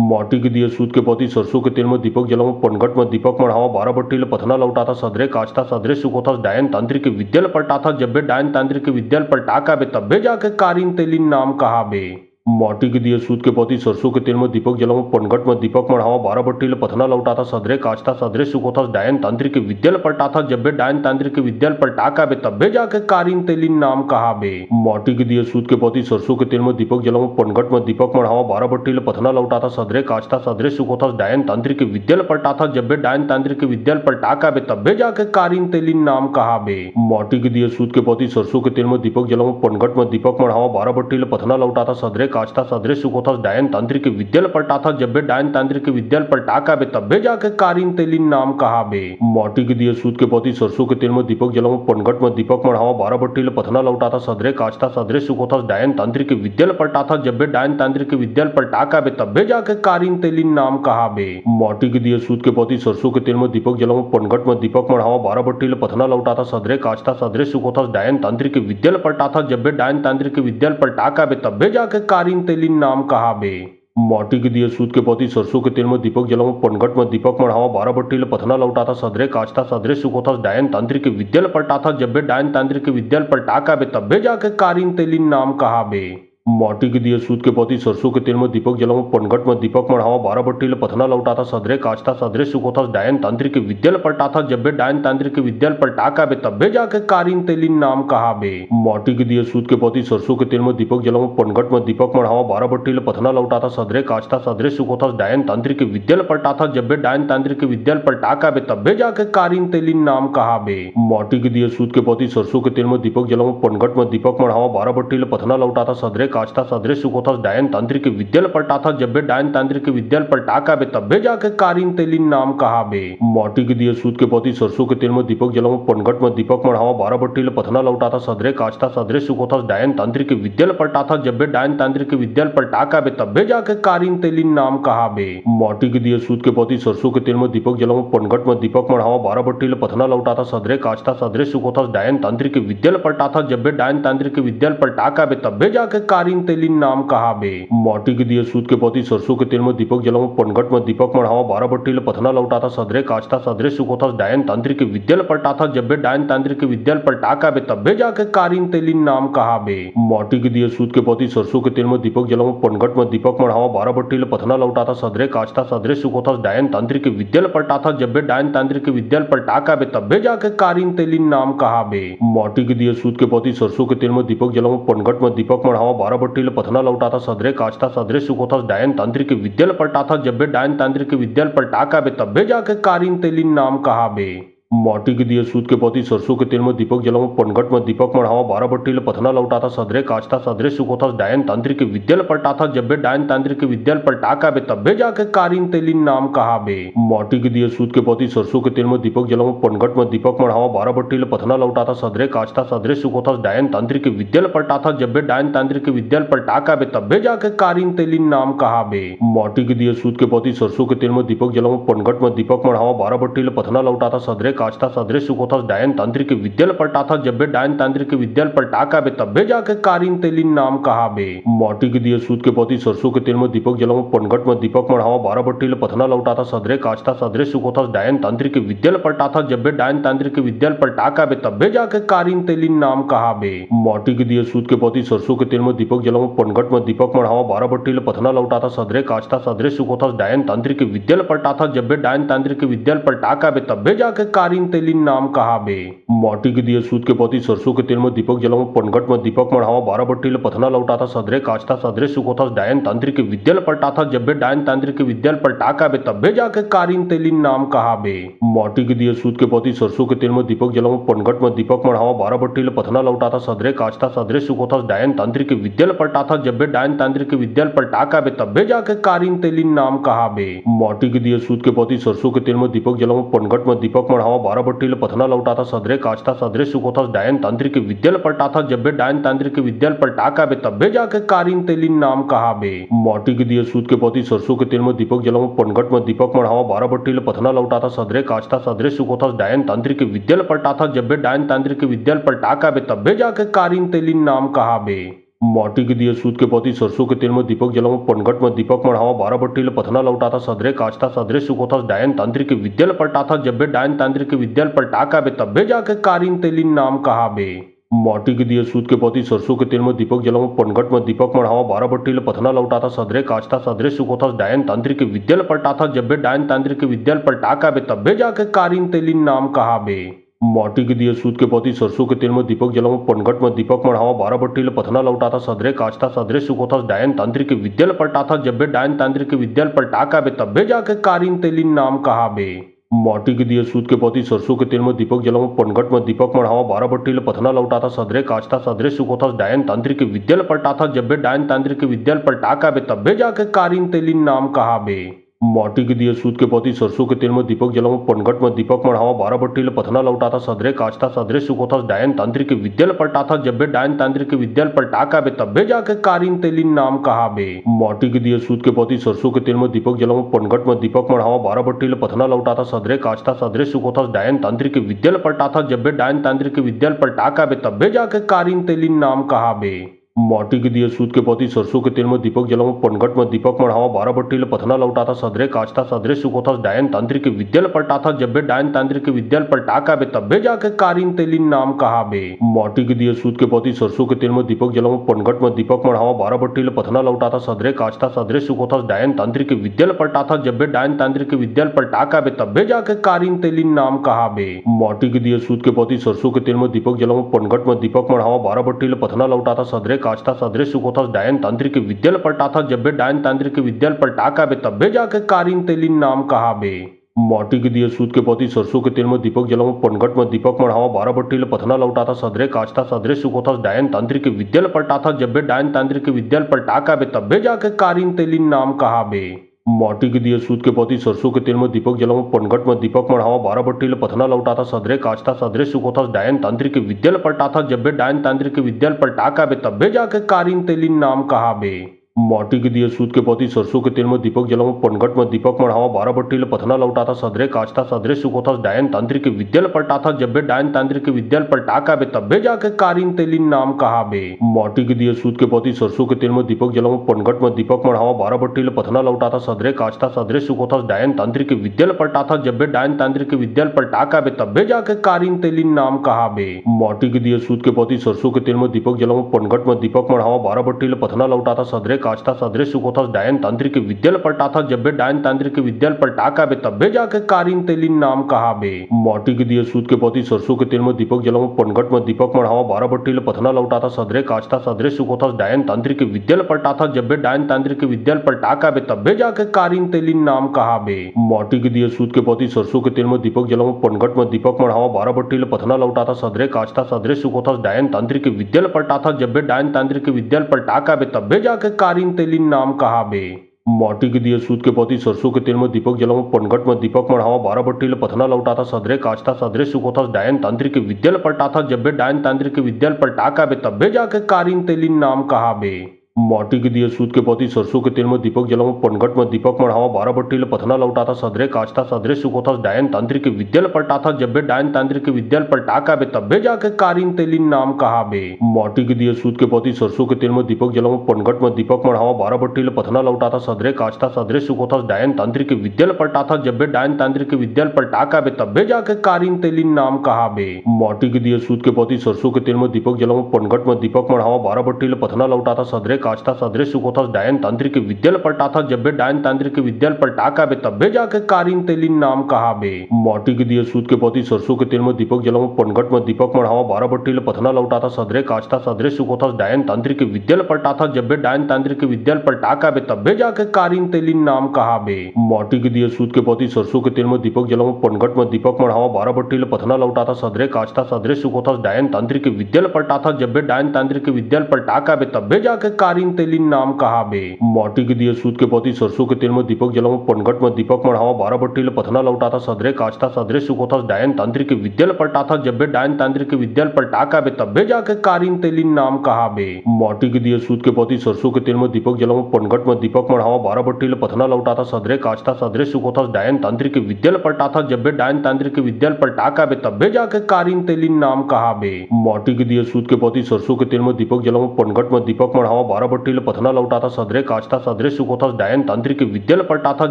माटी के दिए सूत के पोती सरसों के तेल में दीपक जलाऊं पनघट में दीपक मढ़ावा बारह बट्टी पथना लौटाता सदरे काचता सदरे सुखोता डायन तांत्रिक विद्यल पलटाथा जब्बे डायन तांत्रिक विद्यल पलटाका बे तब्बे जाके कारीन तेलिन नाम कहा बे। माटी के दिए सूत के पोती सरसों के तेल में दीपक जलाऊं पनघट में दीपक मढ़ावा बारह बट्टी पथना लौटाता सदरे काचता सदरे सुखोता डायन तांत्रिक विद्यल पलटाथा जब्बे डायन तांत्रिक विद्यल पलटाका बे तब्बे जाके कारीन तेलिन नाम कहा बे। माटी के दिए सूत के पोती सरसों के तेल में दीपक जलाऊं पनघट में दीपक मढ़ावा बारह बट्टी पथना लौटाता सदरे काचता सदरे सुखोता डायन तांत्रिक विद्यल पलटाथा जब्बे डायन तांत्रिक विद्यल पलटाका बे तब्बे जाके कारीन तेलिन नाम कहा बे। माटी के दिए सूत के पोती सरसों के तेल में दीपक जलाऊं पनघट में दीपक मढ़ावा बारह बट्टी पथना लौटाता सदरे काचता सदरे सुखोतास डायन तांत्रिक विद्यल पलटाथा जब्बे डायन तांत्रिक विद्यल पलटाका बे तब्बे जाके कारिन तेलिन नाम कहा बे। माटी के दिए सूत के पोती सरसों के तेल में दीपक जलाऊं पनघट में दीपक मढ़ावा 12 बट्टी पथना लौटाथा सदरे काचता सदरे सुखोतास डायन तांत्रिक विद्यल पलटाथा जब्बे डायन तांत्रिक विद्यल पलटाका बे तब्बे जाके कारिन तेलिन नाम कहा बे। माटी के दिए सूत के पोती सरसों के तेल में दीपक जलाऊं पनघट में दीपक मढ़ावा 12 बट्टी पथना लौटाथा सदरे काचता सदरे सुखोतास डायन तांत्रिक विद्यल पलटाथा जब्बे डायन तांत्रिक विद्यल पलटाका बे तब्बे जाके कारिन तेलिन नाम कहा बे। माटी के दिए सूत के पोती सरसों के तेल में दीपक जलाऊं पनघट में दीपक मढ़ावा 12 बट्टी पथना लौटाथा सदरे काचता सदरे सुखोतास डायन तांत्रिक विद्यल पलटाथा जब्बे डायन तांत्रिक विद्यल पलटाका बे तब्बे जाके कारिन तेलिन नाम कहा बे। माटी के दिए सूत के पोती सरसों के तेल में दीपक जलाऊं पनघट में दीपक मढ़ावा 12 बट्टी पथना लौटाथा सदरे काचता सदरे सुखोतास डायन तांत्रिक विद्यल पलटाथा जब्बे डायन तांत्रिक विद्यल पलटाका बे तब्बे जाके कारिन तेलिन नाम कहा बे। माटी के दिए सूत के पोती सरसों के तेल में दीपक जलाऊं पनघट में दीपक मढ़ावा 12 बट्टी पथना लौटाथा सदरे काचता सदरे सुखोतास डायन तांत्रिक विद्यल पलटाथा जब्बे डायन तांत्रिक विद्यल पलटाका बे तब्बे जाके कारिन तेलिन नाम कहा बे। माटी के दिए सूत के पोती सरसों के तेल में दीपक जलाऊं पनघट में दीपक मढ़ावा 12 बट्टी पथना लौटाथा सदरे काचता सदरे सुखोतास डायन तांत्रिक विद्यल पलटाथा जब्बे डायन तांत्रिक विद्यल पलटाका बे तब्बे जाके कारिन तेलिन नाम कहा बे। माटी के दिए सूत के पोती सरसों के तेल में दीपक जलाऊं पनघट में दीपक मढ़ावा 12 बट्टी पथना लौटाथा सदरे काचता सदरे सुखोतास डायन तांत्रिक विद्यल पलटाथा जब्बे डायन तांत्रिक विद्यल पलटाका बे तब्बे जाके कारिन तेलिन नाम कहा बे। माटी के दिए सूत के पोती सरसों के तेल में दीपक जलाऊं पनघट में दीपक मढ़ावा 12 बट्टी पथना लौटाथा सदरे काचता सदरे सुखोतास डायन तांत्रिक विद्यल पलटाथा जब्बे डायन तांत्रिक विद्यल पलटाका बे तब्बे जाके कारिन तेलिन नाम कहा बे। माटी के दिए सूत के पोती सरसों के तेल में दीपक जलाऊं पनघट में दीपक मढ़ावा 12 बट्टी पथना लौटाथा सदरे काचता सदरे सुखोतास डायन तांत्रिक विद्यल पलटाथा जब्बे डायन तांत्रिक विद्यल पलटाका बे तब्बे जाके कारिन तेलिन नाम कहा बे। माटी के दिए सूत के पोती सरसों के तेल में दीपक जलाऊं पनघट में दीपक मढ़ावा 12 बट्टी पथना लौटाथा सदरे काचता सदरे सुखोतास डायन तांत्रिक विद्यल पलटाथा जब्बे डायन तांत्रिक विद्यल पलटाका बे तब्बे जाके कारिन तेलिन नाम कहा बे। माटी के दिए सूत के पोती सरसों के तेल में दीपक जलाऊं पनघट में दीपक मढ़ावा 12 बट्टी पथना लौटाथा सदरे काचता सदरे सुखोतास डायन तांत्रिक विद्यल पलटाथा जब्बे डायन तांत्रिक विद्यल पलटाका बे तब्बे जाके कारिन तेलिन नाम कहा बे। माटी के दिए सूत के पोती सरसों के तेल में दीपक जलाऊं पनघट में दीपक मढ़ावा 12 बट्टी पथना लौटाथा सदरे काचता सदरे सुखोतास डायन तांत्रिक विद्यल पलटाथा जब्बे डायन तांत्रिक विद्यल पलटाका बे तब्बे जाके कारिन तेलिन नाम कहा बे। माटी के दिए सूत के पोती सरसों के तेल में दीपक जलाऊं पनघट में दीपक मढ़ावा 12 बट्टी पथना लौटाथा सदरे काचता सदरे सुखोतास डायन तांत्रिक विद्यल पलटाथा जब्बे डायन तांत्रिक विद्यल पलटाका बे तब्बे जाके कारिन तेलिन नाम कहा बे। माटी के दिए सूत के पोती सरसों के तेल में दीपक जलाऊं पनघट में दीपक मढ़ावा 12 बट्टी पथना लौटाथा सदरे काचता सदरे सुखोतास डायन तांत्रिक विद्यल पलटाथा जब्बे डायन तांत्रिक विद्यल पलटाका बे तब्बे जाके कारिन तेलिन नाम कहा बे। माटी के दिए सूत के पोती सरसों के तेल में दीपक जलाऊं पनघट में दीपक मढ़ावा 12 बट्टी पथना लौटाथा सदरे काचता सदरे सुखोतास डायन तांत्रिक विद्यल पलटाथा जब्बे डायन तांत्रिक विद्यल पलटाका बे तब्बे जाके कारिन तेलिन नाम कहा बे। माटी के दिए सूत के पोती सरसों के तेल में दीपक जलाऊं पनघट में दीपक मढ़ावा 12 बट्टी पथना लौटाथा सदरे काचता सदरे सुखोतास डायन तांत्रिक विद्यल पलटाथा जब्बे डायन तांत्रिक विद्यल पलटाका बे तब्बे जाके कारिन तेलिन नाम कहा बे। माटी के दिए सूत के पोती सरसों के तेल में दीपक जलाऊं पनघट में दीपक मढ़ावा 12 बट्टी पथना लौटाथा सदरे काचता सदरे सुखोतास डायन तांत्रिक विद्यल पलटाथा जब्बे डायन तांत्रिक विद्यल पलटाका बे तब्बे जाके कारिन तेलिन नाम कहा बे। माटी के दिए सूत के पोती सरसों के तेल में दीपक जलाऊं पनघट में दीपक मढ़ावा 12 बट्टी पथना लौटाथा सदरे काचता सदरे सुखोतास डायन तांत्रिक विद्यल पलटाथा जब्बे डायन तांत्रिक विद्यल पलटाका बे तब्बे जाके कारिन तेलिन नाम कहा बे। माटी के दिए सूत के पोती सरसों के तेल में दीपक जलाऊं पनघट में दीपक मढ़ावा 12 बट्टी पथना लौटाथा सदरे काचता सदरे सुखोतास डायन तांत्रिक विद्यल पलटाथा जब्बे डायन तांत्रिक विद्यल पलटाका बे तब्बे जाके कारिन तेलिन नाम कहा बे। माटी के दिए सूत के पोती सरसों के तेल में दीपक जलाऊं पनघट में दीपक मढ़ावा 12 बट्टी पथना लौटाथा सदरे काचता सदरे सुखोतास डायन तांत्रिक विद्यल पलटाथा जब्बे डायन तांत्रिक विद्यल पलटाका बे तब्बे जाके कारिन तेलिन नाम कहा बे। माटी के दिए सूत के पोती सरसों के तेल में दीपक जलाऊं पनघट में दीपक मढ़ावा 12 बट्टी पथना लौटाथा सदरे काचता सदरे सुखोतास डायन तांत्रिक विद्यल पलटाथा जब्बे डायन तांत्रिक विद्यल पलटाका बे तब्बे जाके कारिन तेलिन नाम कहा बे। माटी के दिए सूत के पोती सरसों के तेल में दीपक जलाऊं पनघट में दीपक मढ़ावा 12 बट्टी पथना लौटाथा सदरे काचता सदरे सुखोतास डायन तांत्रिक विद्यल पलटाथा जब्बे डायन तांत्रिक विद्यल पलटाका बे तब्बे जाके कारिन तेलिन नाम कहा बे। माटी के दिए सूत के पोती सरसों के तेल में दीपक जलाऊं पनघट में दीपक मढ़ावा 12 बट्टी पथना लौटाथा सदरे काचता सदरे सुखोतास डायन तांत्रिक विद्यल पलटाथा जब्बे डायन तांत्रिक विद्यल पलटाका बे तब्बे जाके कारिन तेलिन नाम कहा बे। माटी के दिए सूत के पोती सरसों के तेल में दीपक जलाऊं पनघट में दीपक मढ़ावा बारह बट्टी पथना लौटा था सदरे काचता सदरे सुख होता डायन तांत्रिक के विद्याल पलटा था जब बे डायन तांत्रिक के विद्याल पलटा का बे तब्बे जाके कारीन तेलिन नाम कहा बे माटी के दिए सूत के पोती सरसों के तेल में दीपक जलाऊं पनघट में दीपक मढ़ावा बारह बट्टी पथना लौटा था सदरे काचता सदरे सुख होता डायन तांत्रिक के विद्याल पलटा था जब बे डायन तांत्रिक के विद्याल पलटा का बे तब्बे जाके कारीन तेलिन नाम कहा बे माटी के दिए सूत के पोती सरसों के तेल में दीपक जलाऊं पनघट में दीपक मढ़ावा बारह बट्टी पथना लौटा था सदरे काचता सदरे सुख होता डायन तांत्रिक के विद्याल पलटा था जब बे डायन तांत्रिक के विद्याल पलटा का बे तब्बे जाके कारीन तेलिन नाम कहा बे माटी के दिए सूत के पोती सरसों के तेल में दीपक जलाऊं पनघट में दीपक मढ़ावा बारह बट्टी पथना लौटा था सदरे काचता सदरे सुख होता डायन तांत्रिक के विद्याल पलटा था जब बे डायन तांत्रिक के विद्याल पलटा का बे तब्बे जाके कारीन तेलिन नाम कहा बे माटी के दिए सूत के पोती सरसों के तेल में दीपक जलाऊं पनघट में दीपक मढ़ावा बारह बट्टी पथना लौटा था सदरे काचता सदरे सुख होता डायन तांत्रिक के विद्याल पलटा था जब बे डायन तांत्रिक के विद्याल पलटा का बे तब्बे जाके कारीन तेलिन नाम कहा बे माटी के दिए सूत के पोती सरसों के तेल में दीपक जलाऊं पनघट में दीपक मढ़ावा बारह बट्टी पथना लौटा था सदरे काचता सदरे सुख होता डायन तांत्रिक के विद्याल पलटा था जब बे डायन तांत्रिक के विद्याल पलटा का बे तब्बे जाके कारीन तेलिन नाम कहा बे माटी के दिए सूत के पोती सरसों के तेल में दीपक जलाऊं पनघट में दीपक मढ़ावा बारह बट्टी पथना लौटा था सदरे काचता सदरे सुख होता डायन तांत्रिक के विद्याल पलटा था जब बे डायन तांत्रिक के विद्याल पलटा का बे तब्बे जाके कारीन तेलिन नाम कहा बे माटी के दिए सूत के पोती सरसों के तेल में दीपक जलाऊं पनघट में दीपक मढ़ावा बारह बट्टी पथना लौटा था सदरे काचता सदरे सुख होता डायन तांत्रिक के विद्याल पलटा था जब बे डायन तांत्रिक के विद्याल पलटा का बे तब्बे जाके कारीन तेलिन नाम कहा बे माटी के दिए सूत के पोती सरसों के तेल में दीपक जलाऊं पनघट में दीपक मढ़ावा बारह बट्टी पथना लौटा था सदरे काचता सदरे सुख होता डायन तांत्रिक के विद्याल पलटा था जब बे डायन तांत्रिक के विद्याल पलटा का बे तब्बे जाके कारीन तेलिन नाम कहा बे माटी के दिए सूत के पोती सरसों के तेल में दीपक जलाऊं पनघट में दीपक मढ़ावा बारह बट्टी पथना लौटा था सदरे काचता सदरे सुख होता डायन तांत्रिक के विद्याल पलटा था जब बे डायन तांत्रिक के विद्याल पलटा का बे तब्बे जाके कारीन तेलिन नाम कहा बे माटी के दिए सूत के पोती सरसों के तेल में दीपक जलाऊं पनघट में दीपक मढ़ावा बारह बट्टी पथना लौटा था सदरे काचता सदरे सुख होता डायन तांत्रिक के विद्याल पलटा था जब बे डायन तांत्रिक के विद्याल पलटा का बे तब्बे जाके कारीन तेलिन नाम कहा बे माटी के दिए सूत के पोती सरसों के तेल में दीपक जलाऊं पनघट में दीपक मढ़ावा बारह बट्टी पथना लौटा था सदरे काचता सदरे सुख होता डायन तांत्रिक के विद्याल पलटा था जब बे डायन तांत्रिक के विद्याल पलटा का बे तब्बे जाके कारीन तेलिन नाम कहा बे माटी के दिए सूत के पोती सरसों के तेल में दीपक जलाऊं पनघट में दीपक मढ़ावा बारह बट्टी पथना लौटा था सदरे काचता सदरे सुख होता डायन तांत्रिक के विद्याल पलटा था जब बे डायन तांत्रिक के विद्याल पलटा का बे तब्बे जाके कारीन तेलिन नाम कहा बे माटी के दिए सूत के पोती सरसों के तेल में दीपक जलाऊं पनघट में दीपक मढ़ावा बारह बट्टी पथना लौटा था सदरे काचता सदरे सुख होता डायन तांत्रिक के विद्याल पलटा था जब बे डायन तांत्रिक के विद्याल पलटा का बे तब्बे जाके कारीन तेलिन नाम कहा बे माटी के दिए सूत के पोती सरसों के तेल में दीपक जलाऊं पनघट में दीपक मढ़ावा बारह बट्टी पथना लौटा था सदरे काचता सदरे सुख होता डायन तांत्रिक के विद्याल पलटा था जब बे डायन तांत्रिक के विद्याल पलटा का बे तब्बे जाके कारीन तेलिन नाम कहा बे माटी के दिए सूत के पोती सरसों के तेल में दीपक जलाऊं पनघट में दीपक मढ़ावा बारह बट्टी पथना लौटा था सदरे काचता सदरे सुख होता डायन तांत्रिक के विद्याल पलटा था जब बे डायन तांत्रिक के विद्याल पलटा का बे तब्बे जाके कारीन तेलिन नाम कहा बे माटी के दिए सूत के पोती सरसों के तेल में दीपक जलाऊं पनघट में दीपक मढ़ावा बारह बट्टी पथना लौटा था सदरे काचता सदरे सुख होता डायन तांत्रिक के विद्याल पलटा था जब बे डायन तांत्रिक के विद्याल पलटा का बे तब्बे जाके कारीन तेलिन नाम कहा बे माटी के दिए सूत के पोती सरसों के तेल में दीपक जलाऊं पनघट में दीपक मढ़ावा बारह बट्टी पथना लौटा था सदरे काचता सदरे सुख होता डायन तांत्रिक के विद्याल पलटा था जब बे डायन तांत्रिक के विद्याल पलटा का बे तब्बे जाके कारीन तेलिन नाम कहा बे माटी के दिए सूत के पोती सरसों के तेल में दीपक जलाऊं पनघट में दीपक मढ़ावा बारह बट्टी पथना लौटा था सदरे काचता सदरे सुख होता डायन तांत्रिक के विद्याल पलटा था जब बे डायन तांत्रिक के विद्याल पलटा का बे तब्बे जाके कारीन तेलिन नाम कहा बे माटी के दिए सूत के पोती सरसों के तेल में दीपक जलाऊं पनघट में दीपक मढ़ावा बारह बट्टी पथना लौटा था सदरे काचता सदरे सुख होता डायन तांत्रिक के विद्याल पलटा था जब बे डायन तांत्रिक के विद्याल पलटा का बे तब्बे जाके कारीन तेलिन नाम कहा बे माटी के दिए सूत के पोती सरसों के तेल में दीपक जलाऊं पनघट में दीपक मढ़ावा बारह बट्टी पथना लौटा था सदरे काचता सदरे सुख होता डायन तांत्रिक के विद्याल पलटा था जब बे डायन तांत्रिक के विद्याल पलटा का बे तब्बे जाके कारीन तेलिन नाम कहा बे माटी के दिए सूत के पोती सरसों के तेल में दीपक जलाऊं पनघट में दीपक मढ़ावा बारह बट्टी पथना लौटा था सदरे काचता सदरे सुख होता डायन तांत्रिक के विद्याल पलटा था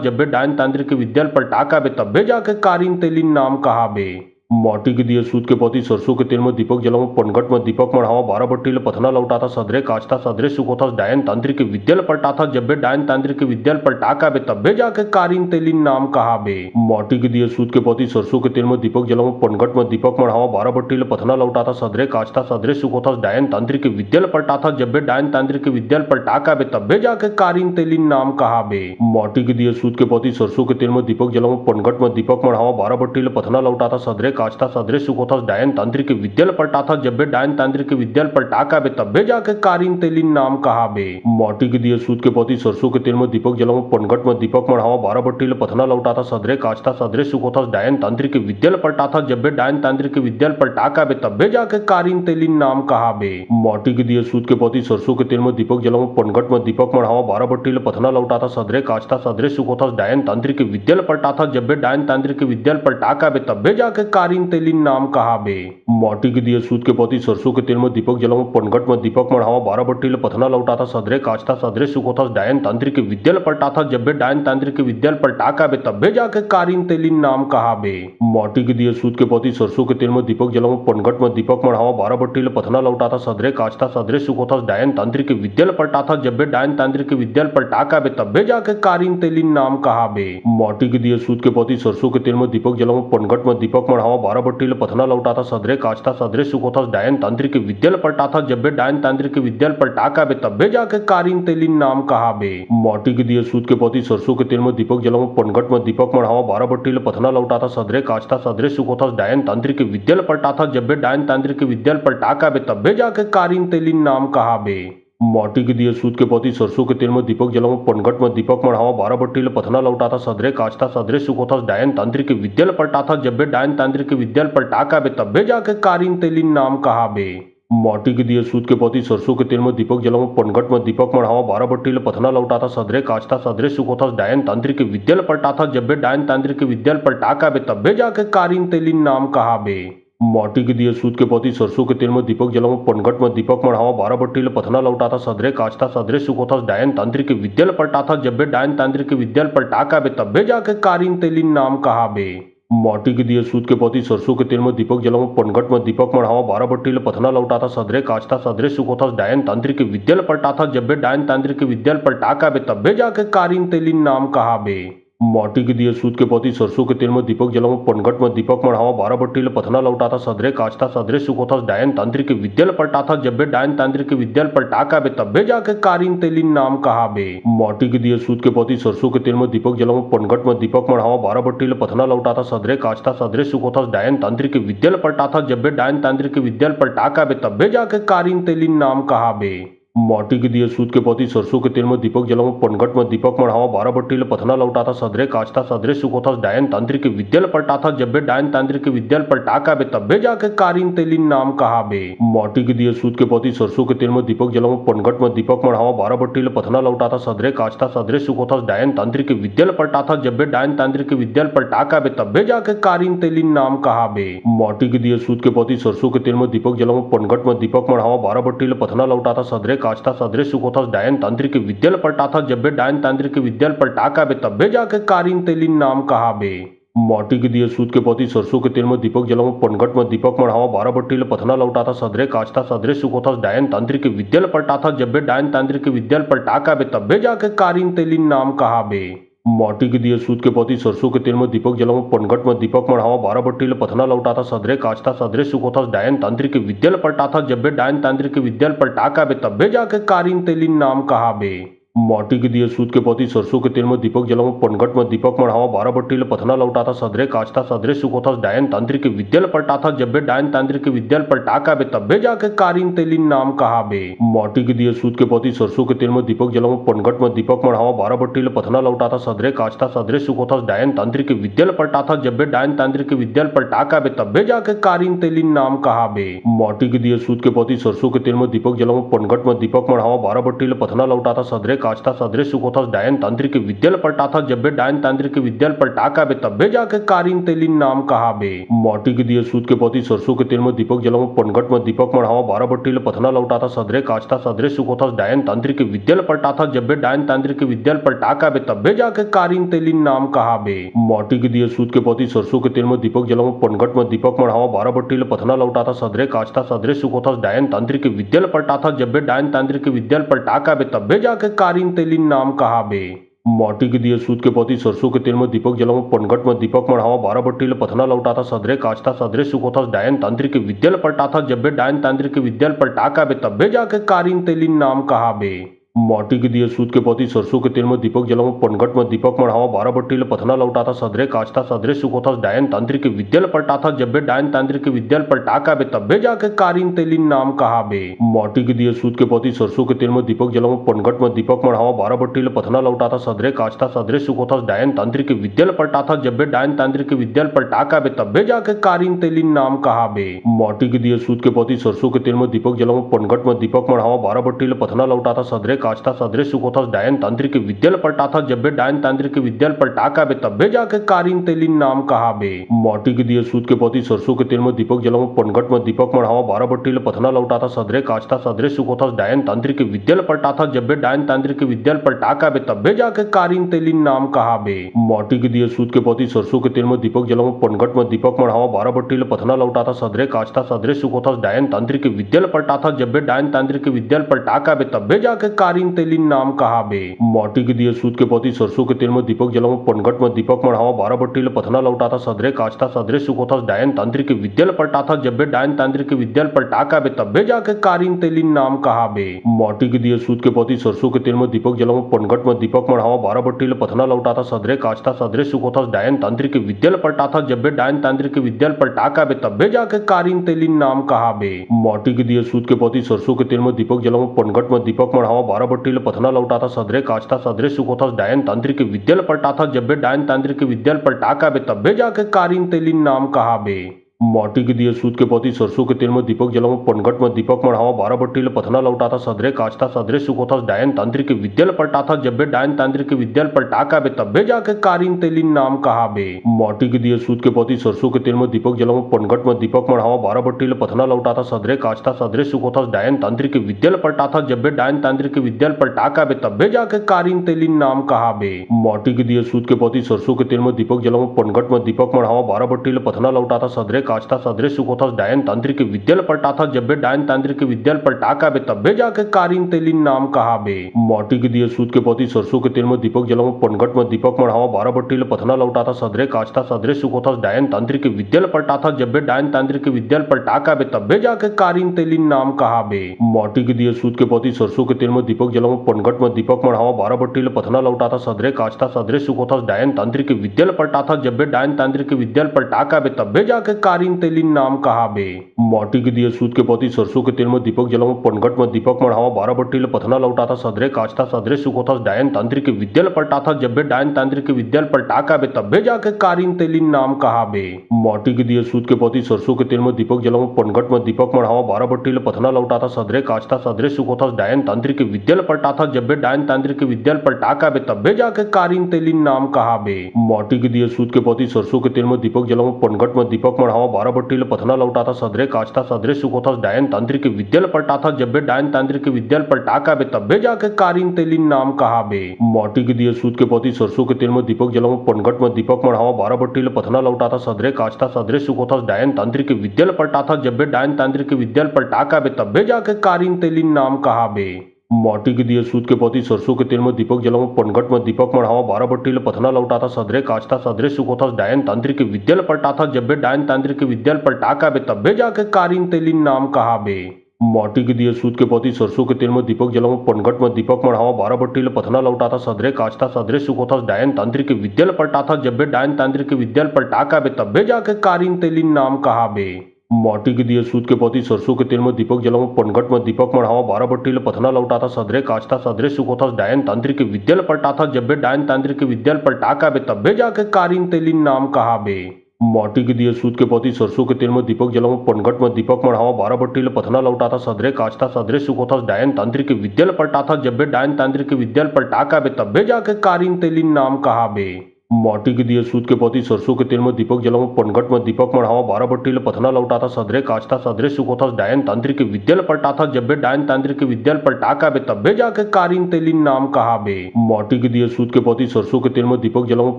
जब बे डायन तांत्रिक के विद्याल पलटा का बे तब्बे जाके कारीन तेलिन नाम कहा बे माटी के दिए सूत के पोती सरसों के तेल में दीपक जलाऊं पनघट में दीपक मढ़ावा बारह बट्टी ले पथना लौटा था सदरे काचता सदरे सुखोथा डायन तांत्रिक के विद्यल पलटा था जब बे डायन तांत्रिक के विद्यल पलटा का बे तब्बे जाके कारीन तेलिन नाम कहा बे। माटी के दिए सूत के पोती सरसों के तेल में दीपक जलाऊं पनघट में दीपक मढ़ावा बारह बट्टी ले पथना लौटा था सदरे काचता सदरे सुखोथा डायन तांत्रिक के विद्यल पलटा था जब बे डायन तांत्रिक के विद्यल पलटा का बे तब्बे जाके कारीन तेलिन नाम कहा बे। माटी के दिए सूत के पोती सरसों के तेल में दीपक जलाऊं पनघट में दीपक मढ़ावा बारह बट्टी ले पथना लौटा था सदरे काचता सदरे सुखोथा डायन तांत्रिक के विद्यल पलटा था जब बे डायन तांत्रिक के विद्यल पलटा का बे तब्बे जाके कारीन तेलिन नाम कहा बे। माटी के दिए सूत के पोती सरसों के तेल में दीपक जलाऊं पनघट में दीपक मढ़ावा बारह बट्टी ले पथना लौटा था सदरे काचता सदरे सुखोथा डायन तांत्रिक के विद्यल पलटा था जब बे डायन तांत्रिक के विद्यल पलटा का बे तब्बे जाके कारीन तेलिन नाम कहा बे। माटी के दिए सूत के पोती सरसों के तेल में दीपक जलाऊं पनघट में दीपक मढ़ावा बारह बट्टी ले पथना लौटा था सदरे काचता सदरे सुखोथा डायन तांत्रिक के विद्यल पलटा था जब बे डायन तांत्रिक के विद्यल पलटा का बे तब्बे जाके कारीन तेलिन नाम कहा बे। माटी के दिए सूत के पोती सरसों के तेल में दीपक जलाऊं पनघट में दीपक मढ़ावा बारह बट्टी ले पथना लौटा था सदरे काचता सदरे सुखोथा डायन तांत्रिक के विद्यल पलटा था जब बे डायन तांत्रिक के विद्यल पलटा का बे तब्बे जाके कारीन तेलिन नाम कहा बे। माटी के दिए सूत के पोती सरसों के तेल में दीपक जलाऊं पनघट में दीपक मढ़ावा बारह बट्टी ले पथना लौटा था सदरे काचता सदरे सुखोथा डायन तांत्रिक के विद्यल पलटा था जब बे डायन तांत्रिक के विद्यल पलटा का बे तब्बे जाके कारीन तेलिन नाम कहा बे। माटी के दिए सूत के पोती सरसों के तेल में दीपक जलाऊं पनघट में दीपक मढ़ावा बारह बट्टी ले पथना लौटा था सदरे काचता सदरे सुखोथा डायन तांत्रिक के विद्यल पलटा था जब बे डायन तांत्रिक के विद्यल पलटा का बे तब्बे जाके कारीन तेलिन नाम कहा बे। माटी के दिए सूत के पोती सरसों के तेल में दीपक जलाऊं पनघट में दीपक मढ़ावा बारह बट्टी ले पथना लौटा था सदरे काचता सदरे सुखोथा डायन तांत्रिक के विद्यल पलटा था जब बे डायन तांत्रिक के विद्यल पलटा का बे तब्बे जाके कारीन तेलिन नाम कहा बे। माटी के दिए सूत के पोती सरसों के तेल में दीपक जलाऊं पनघट में दीपक मढ़ावा बारह बट्टी ले पथना लौटा था सदरे काचता सदरे सुखोथा डायन तांत्रिक के विद्यल पलटा था जब बे डायन तांत्रिक के विद्यल पलटा का बे तब्बे जाके कारीन तेलिन नाम कहा बे। माटी के दिए सूत के पोती सरसों के तेल में दीपक जलाऊं पनघट में दीपक मढ़ावा बारह बट्टी ले पथना लौटा था सदरे काचता सदरे सुखोथा डायन तांत्रिक के विद्यल पलटा था जब बे डायन तांत्रिक के विद्यल पलटा का बे तब्बे जाके कारीन तेलिन नाम कहा बे। माटी के दिए सूत के पोती सरसों के तेल में दीपक जलाऊं पनघट में दीपक मढ़ावा बारह बट्टी ले पथना लौटा था सदरे काचता सदरे सुखोथा डायन तांत्रिक के विद्यल पलटा था जब बे डायन तांत्रिक के विद्यल पलटा का बे तब्बे जाके कारीन तेलिन नाम कहा बे। माटी के दिए सूत के पोती सरसों के तेल में दीपक जलाऊं पनघट में दीपक मढ़ावा बारह बट्टी ले पथना लौटा था सदरे काचता सदरे सुखोथा डायन तांत्रिक के विद्यल पलटा था जब बे डायन तांत्रिक के विद्यल पलटा का बे तब्बे जाके कारीन तेलिन नाम कहा बे। माटी के दिए सूत के पोती सरसों के तेल में दीपक जलाऊं पनघट में दीपक मढ़ावा बारह बट्टी ले पथना लौटा था सदरे काचता सदरे सुखोथा डायन तांत्रिक के विद्यल पलटा था जब बे डायन तांत्रिक के विद्यल पलटा का बे तब्बे जाके कारीन तेलिन नाम कहा बे। माटी के दिए सूत के पोती सरसों के तेल में दीपक जलाऊं पनघट में दीपक मढ़ावा बारह बट्टी ले पथना लौटा था सदरे काचता सदरे सुखोथा डायन तांत्रिक के विद्यल पलटा था जब बे डायन तांत्रिक के विद्यल पलटा का बे तब्बे जाके कारीन तेलिन नाम कहा बे। माटी के दिए सूत के पोती सरसों के तेल में दीपक जलाऊं पनघट में दीपक मढ़ावा बारह बट्टी ले पथना लौटा था सदरे काचता सदरे सुखोथा डायन तांत्रिक के विद्यल पलटा था जब बे डायन तांत्रिक के विद्यल पलटा का बे तब्बे जाके कारीन तेलिन नाम कहा बे। माटी के दिए सूत के पोती सरसों के तेल में दीपक जलाऊं पनघट में दीपक मढ़ावा बारह बट्टी ले पथना लौटा था सदरे काचता सदरे सुखोथा डायन तांत्रिक के विद्यल पलटा था जब बे डायन तांत्रिक के विद्यल पलटा का बे तब्बे जाके कारीन तेलिन नाम कहा बे। माटी के दिए सूत के पोती सरसों के तेल में दीपक जलाऊं पनघट में दीपक मढ़ावा बारह बट्टी ले पथना लौटा था सदरे काचता सदरे सुखोथा डायन तांत्रिक के विद्यल पलटा था जब बे डायन तांत्रिक के विद्यल पलटा का बे तब्बे जाके कारीन तेलिन नाम कहा बे। माटी के दिए सूत के पोती सरसों के तेल में दीपक जलाऊं पनघट में दीपक मढ़ावा बारह बट्टी ले पथना लौटा था सदरे काचता सदरे सुखोथा डायन तांत्रिक के विद्यल पलटा था जब बे डायन तांत्रिक के विद्यल पलटा का बे तब्बे जाके कारीन तेलिन नाम कहा बे। माटी के दिए सूत के पोती सरसों के तेल में दीपक जलाऊं पनघट में दीपक मढ़ावा बारह बट्टी ले पथना लौटा था सदरे काचता सदरे सुखोथा डायन तांत्रिक के विद्यल पलटा था जब बे डायन तांत्रिक के विद्यल पलटा का बे तब्बे जाके कारीन तेलिन नाम कहा बे। माटी के दिए सूत के पोती सरसों के तेल में दीपक जलाऊं पनघट में दीपक मढ़ावा बारह बट्टी ले पथना लौटा था सदरे काचता सदरे सुखोथा डायन तांत्रिक के विद्यल पलटा था जब बे डायन तांत्रिक के विद्यल पलटा का बे तब्बे जाके कारीन तेलिन नाम कहा बे। माटी के दिए सूत के पोती सरसों के तेल में दीपक जलाऊं पनघट में दीपक मढ़ावा बारह बट्टी ले पथना लौटा था सदरे काचता सदरे सुखोथा डायन तांत्रिक के विद्यल पलटा था जब बे डायन तांत्रिक के विद्यल पलटा का बे तब्बे जाके कारीन तेलिन नाम कहा बे। माटी के दिए सूत के पोती सरसों के तेल में दीपक जलाऊं पनघट में दीपक मढ़ावा बारह बट्टी ले पथना लौटा था सदरे काचता सदरे सुखोतास डायन तांत्रिक विद्यल पलटाथा जब्बे डायन तांत्रिक विद्यल पलटाका बे तब्बे जाके कारिन तेलिन नाम कहा बे माटी के दिए सूत के पोती सरसों के तेल में दीपक जलाओ पनघट में दीपक मढ़ावा 12 बट्टी पथना लौटाथा सदरे काचता सदरे सुखोतास डायन तांत्रिक विद्यल पलटाथा जब्बे डायन तांत्रिक विद्यल पलटाका बे तब्बे जाके कारिन तेलिन नाम कहा बे माटी के दिए सूत के पोती सरसों के तेल में दीपक जलाओ पनघट में दीपक मढ़ावा 12 बट्टी पथना लौटाथा सदरे काचता सदरे सुखोतास डायन तांत्रिक विद्यल पलटाथा जब्बे डायन तांत्रिक विद्यल पलटाका बे तब्बे जाके कारिन तेलिन नाम कहा बे माटी के दिए सूत के पोती सरसों के तेल में दीपक जलाओ पनघट में दीपक मढ़ावा 12 बट्टी पथना लौटाथा सदरे काचता सदरे सुखोतास डायन तांत्रिक विद्यल पलटाथा जब्बे डायन तांत्रिक विद्यल पलटाका बे तब्बे जाके कारिन तेलिन नाम कहा बे माटी के दिए सूत के पोती सरसों के तेल में दीपक जलाओ पनघट में दीपक मढ़ावा 12 बट्टी पथना लौटाथा सदरे काचता सदरे सुखोतास डायन तांत्रिक विद्यल पलटाथा जब्बे डायन तांत्रिक विद्यल पलटाका बे तब्बे जाके कारिन तेलिन नाम कहा बे माटी के दिए सूत के पोती सरसों के तेल में दीपक जलाओ पनघट में दीपक मढ़ावा 12 बट्टी पथना लौटाथा सदरे काचता सदरे सुखोतास डायन तांत्रिक विद्यल पलटाथा जब्बे डायन तांत्रिक विद्यल पलटाका बे तब्बे जाके कारिन तेलिन नाम कहा बे माटी के दिए सूत के पोती सरसों के तेल में दीपक जलाओ पनघट में दीपक मढ़ावा 12 बट्टी पथना लौटाथा सदरे काचता सदरे सुखोतास डायन तांत्रिक विद्यल पलटाथा जब्बे डायन तांत्रिक विद्यल पलटाका बे तब्बे जाके कारिन तेलिन नाम कहा बे माटी के दिए सूत के पोती सरसों के तेल में दीपक जलाओ पनघट में दीपक मढ़ावा 12 बट्टी पथना लौटाथा सदरे काचता सदरे सुखोतास डायन तांत्रिक विद्यल पलटाथा जब्बे डायन तांत्रिक विद्यल पलटाका बे तब्बे जाके कारिन तेलिन नाम कहा बे माटी के दिए सूत के पोती सरसों के तेल में दीपक जलाओ पनघट में दीपक मढ़ावा 12 बट्टी पथना लौटाथा सदरे काचता सदरे सुखोतास डायन तांत्रिक विद्यल पलटाथा जब्बे डायन तांत्रिक विद्यल पलटाका बे तब्बे जाके कारिन तेलिन नाम कहा बे माटी के दिए सूत के पोती सरसों के तेल में दीपक जलाओ पनघट में दीपक मढ़ावा 12 बट्टी पथना लौटाथा सदरे काचता सदरे सुखोतास डायन तांत्रिक विद्यल पलटाथा जब्बे डायन तांत्रिक विद्यल पलटाका बे तब्बे जाके कारिन तेलिन नाम कहा बे माटी के दिए सूत के पोती सरसों के तेल में दीपक जलाओ पनघट में दीपक मढ़ावा 12 बट्टी पथना लौटाथा सदरे काचता सदरे सुखोतास डायन तांत्रिक विद्यल पलटाथा जब्बे डायन तांत्रिक विद्यल पलटाका बे तब्बे जाके कारिन तेलिन नाम कहा बे माटी के दिए सूत के पोती सरसों के तेल में दीपक जलाओ पनघट में दीपक मढ़ावा 12 बट्टी पथना लौटाथा सदरे काचता सदरे सुखोतास डायन तांत्रिक विद्यल पलटाथा जब्बे डायन तांत्रिक विद्यल पलटाका बे तब्बे जाके कारिन तेलिन नाम कहा बे माटी के दिए सूत के पोती सरसों के तेल में दीपक जलाओ पनघट में दीपक मढ़ावा 12 बट्टी पथना लौटाथा सदरे काचता सदरे सुखोतास डायन तांत्रिक विद्यल पलटाथा जब्बे डायन तांत्रिक विद्यल पलटाका बे तब्बे जाके कारिन तेलिन नाम कहा बे माटी के दिए सूत के पोती सरसों के तेल में दीपक जलाओ पनघट में दीपक मढ़ावा 12 बट्टी पथना लौटाथा सदरे काचता सदरे सुखोतास डायन तांत्रिक विद्यल पलटाथा जब्बे डायन तांत्रिक विद्यल पलटाका बे तब्बे जाके कारिन तेलिन नाम कहा बे माटी के दिए सूत के पोती सरसों के तेल में दीपक जलाओ पनघट में दीपक मढ़ावा 12 बट्टी पथना लौटाथा सदरे काचता सदरे सुखोतास डायन तांत्रिक विद्यल पलटाथा जब्बे डायन तांत्रिक विद्यल पलटाका बे तब्बे जाके कारिन तेलिन नाम कहा बे माटी के दिए सूत के पोती सरसों के तेल में दीपक जलाओ पनघट में दीपक मढ़ावा 12 बट्टी पथना लौटाथा सदरे काचता सदरे सुखोतास डायन तांत्रिक विद्यल पलटाथा जब्बे डायन तांत्रिक विद्यल पलटाका बे तब्बे जाके कारिन तेलिन नाम कहा बे माटी के दिए सूत के पोती सरसों के तेल में दीपक जलाओ पनघट में दीपक मढ़ावा 12 बट्टी पथना लौटाथा सदरे काचता सदरे सुखोतास डायन तांत्रिक विद्यल पलटाथा जब्बे डायन तांत्रिक विद्यल पलटाका बे तब्बे जाके कारिन तेलिन नाम कहा बे माटी के दिए सूत के पोती सरसों के तेल में दीपक जलाओ पनघट में दीपक मढ़ावा 12 बट्टी पथना लौटाथा सदरे काचता सदरे सुखोतास डायन तांत्रिक विद्यल पलटाथा जब्बे डायन तांत्रिक विद्यल पलटाका बे तब्बे जाके कारिन तेलिन नाम कहा बे माटी के दिए सूत के पोती सरसों के तेल में दीपक जलाओ पनघट में दीपक मढ़ावा 12 बट्टी पथना लौटाथा सदरे काचता सदरे सुखोतास डायन तांत्रिक विद्यल पलटाथा जब्बे डायन तांत्रिक विद्यल पलटाका बे तब्बे जाके कारिन तेलिन नाम कहा बे माटी के दिए सूत के पोती सरसों के तेल में दीपक जलाओ पनघट में दीपक मढ़ावा 12 बट्टी पथना लौटाथा सदरे काचता सदरे सुखोतास डायन तांत्रिक विद्यल पलटाथा जब्बे डायन तांत्रिक विद्यल पलटाका बे तब्बे जाके कारिन तेलिन नाम कहा बे माटी के दिए सूत के पोती सरसों के तेल में दीपक जलाओ पनघट में दीपक मढ़ावा 12 बट्टी पथना लौटाथा सदरे काचता सदरे सुखोतास डायन तांत्रिक विद्यल पलटाथा जब्बे डायन तांत्रिक विद्यल पलटाका बे तब्बे जाके कारिन तेलिन नाम कहा बे माटी के दिए सूत के पोती सरसों के तेल में दीपक जलाओ पनघट में दीपक मढ़ावा 12 बट्टी पथना लौटाथा सदरे काचता सदरे सुखोतास डायन तांत्रिक विद्यल पलटाथा जब्बे डायन तांत्रिक विद्यल पलटाका बे तब्बे जाके कारिन तेलिन नाम कहा बे माटी के दिए सूत के पोती सरसों के तेल में दीपक जलाओ पनघट में दीपक मढ़ावा 12 बट्टी पथना लौटाथा सदरे काचता सदरे सुखोतास डायन तांत्रिक विद्यल पलटाथा जब्बे डायन तांत्रिक विद्यल पलटाका बे तब्बे जाके कारिन तेलिन नाम कहा बे माटी के दिए सूत के पोती सरसों के तेल में दीपक जलाओ पनघट में दीपक मढ़ावा 12 बट्टी पथना लौटाथा सदरे काचता सदरे सुखोतास डायन तांत्रिक विद्यल पलटाथा जब्बे डायन तांत्रिक विद्यल पलटाका बे तब्बे जाके कारिन तेलिन नाम कहा बे माटी के दिए सूत के पोती सरसों के तेल में दीपक जलाऊं पनघट में दीपक मढ़ावा बारह बट्टीले पथना लौटा था सदरे काचता सदरे सुखोता डायन तांत्रिक के विद्याल पलटा था जब बे डायन तांत्रिक के विद्याल पलटा का बे तब्बे जाके कारीन तेलिन नाम कहा बे माटी के दिए सूत के पोती सरसों के तेल में दीपक जलाऊं पनघट में दीपक मढ़ावा बारह बट्टीले पथना लौटा था सदरे काचता सदरे सुखोता डायन तांत्रिक के विद्याल पलटा था जब बे डायन तांत्रिक के विद्याल पलटा का बे तब्बे जाके कारीन तेलिन नाम कहा बे माटी के दिए सूत के पोती सरसों के तेल में दीपक जलाऊं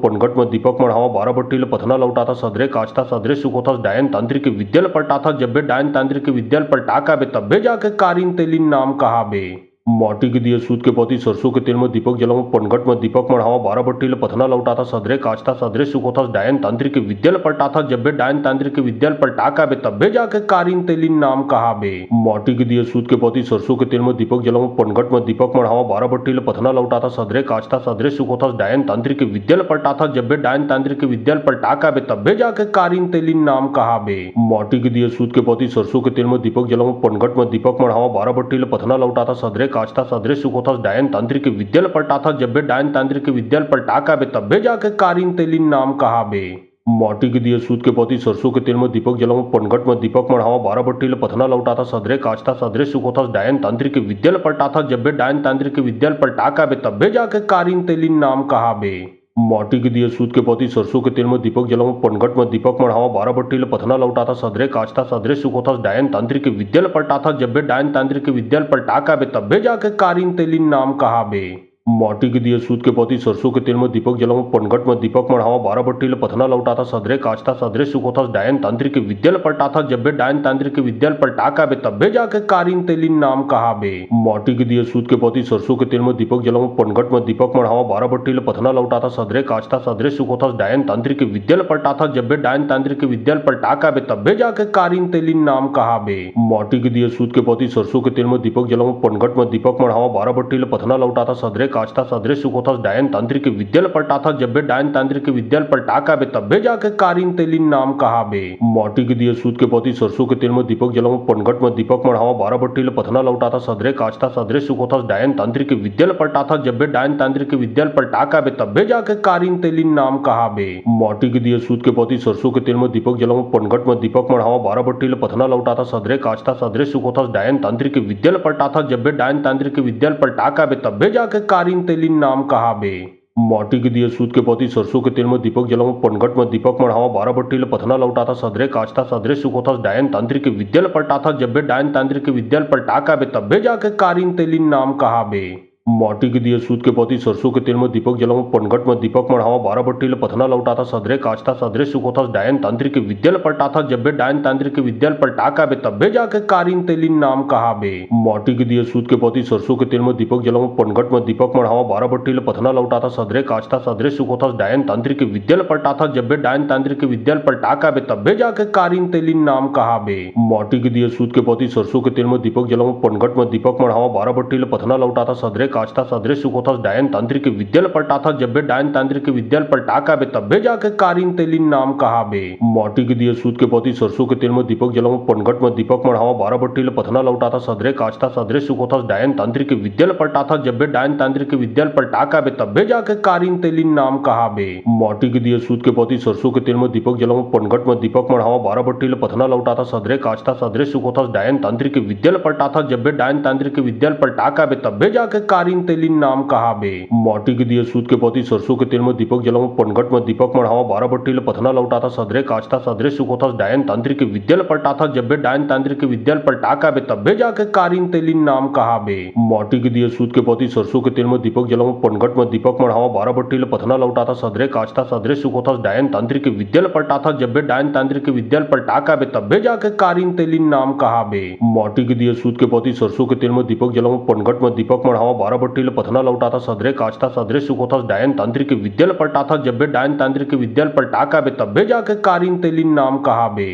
पनघट में दीपक मढ़ावा बारह बट्टीले पथना लौटा था सदरे काचता सदरे सुखोता डायन तांत्रिक के विद्याल पलटा था जब बे डायन तांत्रिक के विद्याल पलटा का बे तब्बे जाके कारीन तेलिन नाम कहा बे माटी के दिए सूत के पोती सरसों के तेल में दीपक जलाऊं पनघट में दीपक मढ़ावा बारह बट्टीले पथना लौटा था सदरे काचता सदरे सुखोता डायन तांत्रिक के विद्याल पलटा था जब बे डायन तांत्रिक के विद्याल पलटा का बे तब्बे जाके कारीन तेलिन नाम कहा बे माटी के दिए सूत के पोती सरसों के तेल में दीपक जलाऊं पनघट में दीपक मढ़ावा बारह बट्टीले पथना लौटा था सदरे काचता सदरे सुखोता डायन तांत्रिक के विद्याल पलटा था जब बे डायन तांत्रिक के विद्याल पलटा का बे तब्बे जाके कारीन तेलिन नाम कहा बे माटी के दिए सूत के पोती सरसों के तेल में दीपक जलाऊं पनघट में दीपक मढ़ावा बारह बट्टीले पथना लौटा था सदरे काचता सदरे सुखोता डायन तांत्रिक के विद्याल पलटा था जब बे डायन तांत्रिक के विद्याल पलटा का बे तब्बे जाके कारीन तेलिन नाम कहा बे माटी के दिए सूत के पोती सरसों के तेल में दीपक जलाऊं पनघट में दीपक मढ़ावा बारह बट्टीले पथना लौटा था सदरे काचता सदरे सुखोता डायन तांत्रिक के विद्याल पलटा था जब बे डायन तांत्रिक के विद्याल पलटा का बे तब्बे जाके कारीन तेलिन नाम कहा बे माटी के दिए सूत के पोती सरसों के तेल में दीपक जलाऊं पनघट में दीपक मढ़ावा बारह बट्टीले पथना लौटा था सदरे काचता सदरे सुखोता डायन तांत्रिक के विद्याल पलटा था जब बे डायन तांत्रिक के विद्याल पलटा का बे तब्बे जाके कारीन तेलिन नाम कहा बे माटी के दिए सूत के पोती सरसों के तेल में दीपक जलाऊं पनघट में दीपक मढ़ावा बारह बट्टीले पथना लौटा था सदरे काचता सदरे सुखोता डायन तांत्रिक के विद्याल पलटा था जब बे डायन तांत्रिक के विद्याल पलटा का बे तब्बे जाके कारीन तेलिन नाम कहा बे माटी के दिए सूत के पोती सरसों के तेल में दीपक जलाऊं पनघट में दीपक मढ़ावा बारह बट्टीले पथना लौटा था सदरे काचता सदरे सुखोता डायन तांत्रिक के विद्याल पलटा था जब बे डायन तांत्रिक के विद्याल पलटा का बे तब्बे जाके कारीन तेलिन नाम कहा बे माटी के दिए सूत के पोती सरसों के तेल में दीपक जलाऊं पनघट में दीपक मढ़ावा बारह बट्टीले पथना लौटा था सदरे काचता सदरे सुखोता डायन तांत्रिक के विद्याल पलटा था जब बे डायन तांत्रिक के विद्याल पलटा का बे तब्बे जाके कारीन तेलिन नाम कहा बे माटी के दिए सूत के पोती सरसों के तेल में दीपक जलाऊं पनघट में दीपक मढ़ावा बारह बट्टीले पथना लौटा था सदरे काचता सदरे सुखोता डायन तांत्रिक के विद्याल पलटा था जब बे डायन तांत्रिक के विद्याल पलटा का बे तब्बे जाके कारीन तेलिन नाम कहा बे माटी के दिए सूत के पोती सरसों के तेल में दीपक जलाऊं पनघट में दीपक मढ़ावा बारह बट्टीले पथना लौटा था सदरे काचता सदरे सुखोता डायन तांत्रिक के विद्याल पलटा था जब बे डायन तांत्रिक के विद्याल पलटा का बे तब्बे जाके कारीन तेलिन नाम कहा बे माटी के दिए सूत के पोती सरसों के तेल में दीपक जलाऊं पनघट में दीपक मढ़ावा बारह बट्टीले पथना लौटा था सदरे काचता सदरे सुखोता डायन तांत्रिक के विद्याल पलटा था जब बे डायन तांत्रिक के विद्याल पलटा का बे तब्बे जाके कारीन तेलिन नाम कहा बे माटी के दिए सूत के पोती सरसों के तेल में दीपक जलाऊं पनघट में दीपक मढ़ावा बारह बट्टीले पथना लौटा था सदरे काचता सदरे सुखोता डायन तांत्रिक के विद्याल पलटा था जब बे डायन तांत्रिक के विद्याल पलटा का बे तब्बे जाके कारीन तेलिन नाम कहा बे माटी के दिए सूत के पोती सरसों के तेल में दीपक जलाऊं पनघट में दीपक मढ़ावा बारह बट्टीले पथना लौटा था सदरे काचता सदरे सुखोता डायन तांत्रिक के विद्याल पलटा था जब बे डायन तांत्रिक के विद्याल पलटा का बे तब्बे जाके कारीन तेलिन नाम कहा बे माटी के दिए सूत के पोती सरसों के तेल में दीपक जलाऊं पनघट में दीपक मढ़ावा बारह बट्टीले पथना लौटा था सदरे काचता सदरे सुखोता डायन तांत्रिक के विद्याल पलटा था जब बे डायन तांत्रिक के विद्याल पलटा का बे तब्बे जाके कारीन तेलिन नाम कहा बे माटी के दिए सूत के पोती सरसों के तेल में दीपक जलाऊं पनघट में दीपक मढ़ावा बारह बट्टीले पथना लौटा था सदरे काचता सदरे सुखोता डायन तांत्रिक के विद्याल पलटा था जब बे डायन तांत्रिक के विद्याल पलटा का बे तब्बे जाके कारीन तेलिन नाम कहा बे माटी के दिए सूत के पोती सरसों के तेल में दीपक जलाऊं पनघट में दीपक मढ़ावा बारह बट्टीले पथना लौटा था सदरे काचता सदरे सुखोता डायन तांत्रिक के विद्याल पलटा था जब बे डायन तांत्रिक के विद्याल पलटा का बे तब्बे जाके कारीन तेलिन नाम कहा बे माटी के दिए सूत के पोती सरसों के तेल में दीपक जलाऊं पनघट में दीपक मढ़ावा बारह बट्टीले पथना लौटा था सदरे काचता सदरे सुखोता डायन तांत्रिक के विद्याल पलटा था जब बे डायन तांत्रिक के विद्याल पलटा का बे तब्बे जाके कारीन तेलिन नाम कहा बे माटी के दिए सूत के पोती सरसों के तेल में दीपक जलाऊं पनघट में दीपक मढ़ावा बारह बट्टीले पथना लौटा था सदरे काचता सदरे सुखोता डायन तांत्रिक के विद्याल पलटा था जब बे डायन तांत्रिक के विद्याल पलटा का बे तब्बे जाके कारीन तेलिन नाम कहा बे माटी के दिए सूत के पोती सरसों के तेल में दीपक जलाऊं पनघट में दीपक मढ़ावा बारह बट्टीले पथना लौटा था सदरे काचता सदरे सुखोता डायन तांत्रिक के विद्याल पलटा था जब बे डायन तांत्रिक के विद्याल पलटा का बे तब्बे जाके कारीन तेलिन नाम कहा बे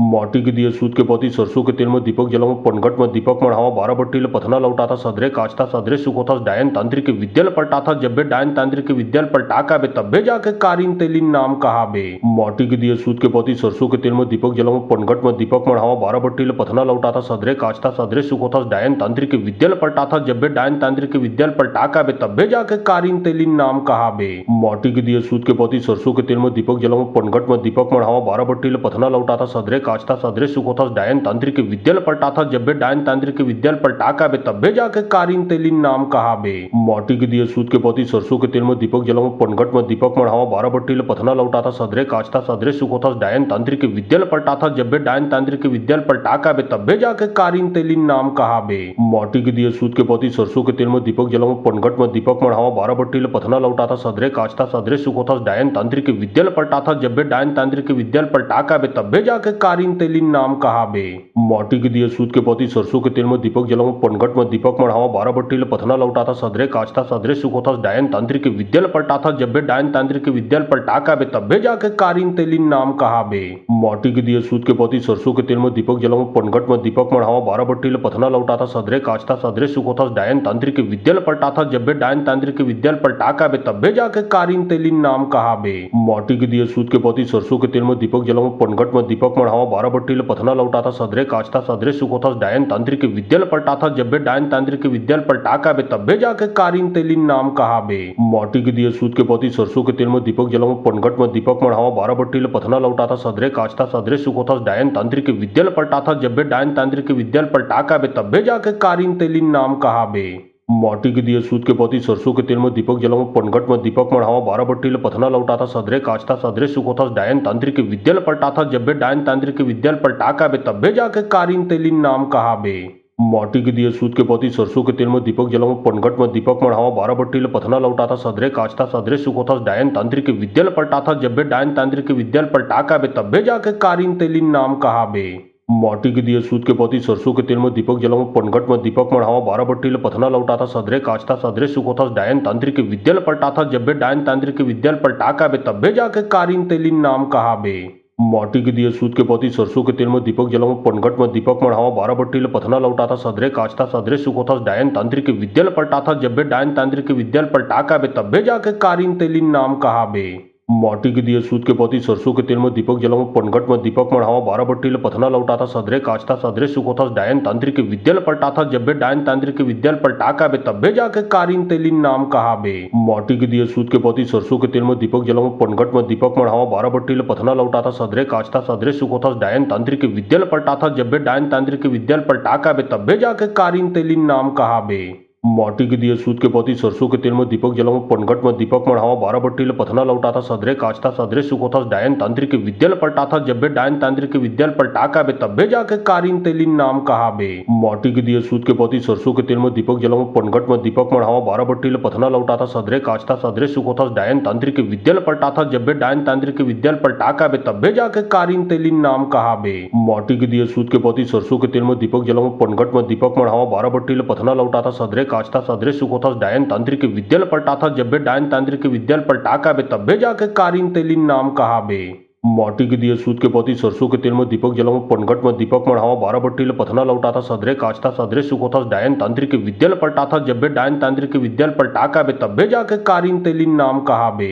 माटी के दिए सूत के पोती सरसों के तेल में दीपक जलाऊं पनघट में दीपक मढ़ावा बारह बट्टी ले पथना लौटा था सदरे काचता सदरे सुखोता डायन तांत्रिक के विद्याल पलटा था जब बे डायन तांत्रिक के विद्याल पलटा का बे तब्बे जाके कारीन तेलिन नाम कहा बे माटी के दिए सूत के पोती सरसों के तेल में दीपक जलाऊं पनघट में दीपक मढ़ावा बारह बट्टी ले पथना लौटा था सदरे काचता सदरे सुखोता डायन तांत्रिक के विद्याल पलटा था जब बे डायन तांत्रिक के विद्याल पलटा का बे तब्बे जाके कारीन तेलिन नाम कहा बे माटी के दिए सूत के पोती सरसों के तेल में दीपक जलाऊं पनघट में दीपक मढ़ावा बारह बट्टी ले पथना लौटा था सदरे काचता सदरे सुखोता डायन तांत्रिक के विद्याल पलटा था जब बे डायन तांत्रिक के विद्याल पलटा का बे तब्बे जाके कारीन तेलिन नाम कहा बे माटी के दिए सूत के पोती सरसों के तेल में दीपक जलाऊं पनघट में दीपक मढ़ावा बारह बट्टी ले पथना लौटा था सदरे काचता सदरे सुखोता डायन तांत्रिक के विद्याल पलटा था जब बे डायन तांत्रिक के विद्याल पलटा का बे तब्बे जाके कारीन तेलिन नाम कहा बे माटी के दिए सूत के पोती सरसों के तेल में दीपक जलाऊं पनघट में दीपक मढ़ावा बारह बट्टी ले पथना लौटा था सदरे काचता सदरे सुखोता डायन तांत्रिक के विद्याल पलटा था जब बे डायन तांत्रिक के विद्याल पलटा का बे तब्बे जाके कारीन तेलिन नाम कहा बे माटी के दिए सूत के पोती सरसों के तेल में दीपक जलाऊं पनघट में दीपक मढ़ावा बारह बट्टी ले पथना लौटा था सदरे काचता सदरे सुखोता डायन तांत्रिक के विद्याल पलटा था जब बे डायन तांत्रिक के विद्याल पलटा का बे तब्बे जाके कारीन तेलिन नाम कहा बे माटी के दिए सूत के पोती सरसों के तेल में दीपक जलाऊं पनघट में दीपक मढ़ावा बारह बट्टी ले पथना लौटा था सदरे काचता सदरे सुखोता डायन तांत्रिक के विद्याल पलटा था जब बे डायन तांत्रिक के विद्याल पलटा का बे तब्बे जाके कारीन तेलिन नाम कहा बे माटी के दिए सूत के पोती सरसों के तेल में दीपक जलाऊं पनघट में दीपक मढ़ावा बारह बट्टी ले पथना लौटा था सदरे काचता सदरे सुखोता डायन तांत्रिक के विद्याल पलटा था जब बे डायन तांत्रिक के विद्याल पलटा का बे तब्बे जाके कारीन तेलिन नाम कहा बे माटी के दिए सूत के पोती सरसों के तेल में दीपक जलाऊं पनघट में दीपक मढ़ावा बारह बट्टी ले पथना लौटा था सदरे काचता सदरे सुखोता डायन तांत्रिक के विद्याल पलटा था जब बे डायन तांत्रिक के विद्याल पलटा का बे तब्बे जाके कारीन तेलिन नाम कहा बे माटी के दिए सूत के पोती सरसों के तेल में दीपक जलाऊं पनघट में दीपक मढ़ावा बारह बट्टी ले पथना लौटा था सदरे काचता सदरे सुखोता डायन तांत्रिक के विद्याल पलटा था जब बे डायन तांत्रिक के विद्याल पलटा का बे तब्बे जाके कारीन तेलिन नाम कहा बे माटी के दिए सूत के पोती सरसों के तेल में दीपक जलाऊं पनघट में दीपक मढ़ावा बारह बट्टी ले पथना लौटा था सदरे काचता सदरे सुखोता डायन तांत्रिक के विद्याल पलटा था जब बे डायन तांत्रिक के विद्याल पलटा का बे तब्बे जाके कारीन तेलिन नाम कहा बे माटी के दिए सूत के पोती सरसों के तेल में दीपक जलाऊं पनघट में दीपक मढ़ावा बारह बट्टी ले पथना लौटा था सदरे काचता सदरे सुखोता डायन तांत्रिक के विद्याल पलटा था जब बे डायन तांत्रिक के विद्याल पलटा का बे तब्बे जाके कारीन तेलिन नाम कहा बे माटी के दिए सूत के पोती सरसों के तेल में दीपक जलाऊं पनघट में दीपक मढ़ावा बारह बट्टी ले पथना लौटा था सदरे काचता सदरे सुखोता डायन तांत्रिक के विद्याल पलटा था जब बे डायन तांत्रिक के विद्याल पलटा का बे तब्बे जाके कारीन तेलिन नाम कहा बे माटी के दिए सूत के पोती सरसों के तेल में दीपक जलाऊं पनघट में दीपक मढ़ावा बारह बट्टी ले पथना लौटा था सदरे काचता सदरे सुखोता डायन तांत्रिक के विद्याल पलटा था जब बे डायन तांत्रिक के विद्याल पलटा का बे तब्बे जाके कारीन तेलिन नाम कहा बे माटी के दिए सूत के पोती सरसों के तेल में दीपक जलाऊं पनघट में दीपक मढ़ावा बारह बट्टी ले पथना लौटा था सदरे काचता सदरे सुखोता डायन तांत्रिक के विद्याल पलटा था जब बे डायन तांत्रिक के विद्याल पलटा का बे तब्बे जाके कारीन तेलिन नाम कहा बे माटी के दिए सूत के पोती सरसों के तेल में दीपक जलाऊं पनघट में दीपक मढ़ावा बारह बट्टी ले पथना लौटा था सदरे काचता सदरे सुखोता डायन तांत्रिक के विद्याल पलटा था जब बे डायन तांत्रिक के विद्याल पलटा का बे तब्बे जाके कारीन तेलिन नाम कहा बे माटी के दिए सूत के पोती सरसों के तेल में दीपक जलाऊं पनघट में दीपक मढ़ावा बारह बट्टी ले पथना लौटा था सदरे काचता सदरे सुखोता डायन तांत्रिक के विद्याल पलटा था जब बे डायन तांत्रिक के विद्याल पलटा का बे तब्बे जाके कारीन तेलिन नाम कहा बे माटी के दिए सूत के पोती सरसों के तेल में दीपक जलाऊं पनघट में दीपक मढ़ावा बारह बट्टी ले पथना लौटा था सदरे काचता सदरे सुखोता डायन तांत्रिक के विद्याल पलटा था जब बे डायन तांत्रिक के विद्याल पलटा का बे तब्बे जाके कारीन तेलिन नाम कहा बे माटी के दिए सूत के पोती सरसों के तेल में दीपक जलाऊं पनघट में दीपक मढ़ावा बारह बट्टी ले पथना लौटा था सदरे काचता सदरे सुखोता डायन तांत्रिक के विद्याल पलटा था जब बे डायन तांत्रिक के विद्याल पलटा का बे तब्बे जाके कारीन तेलिन नाम कहा बे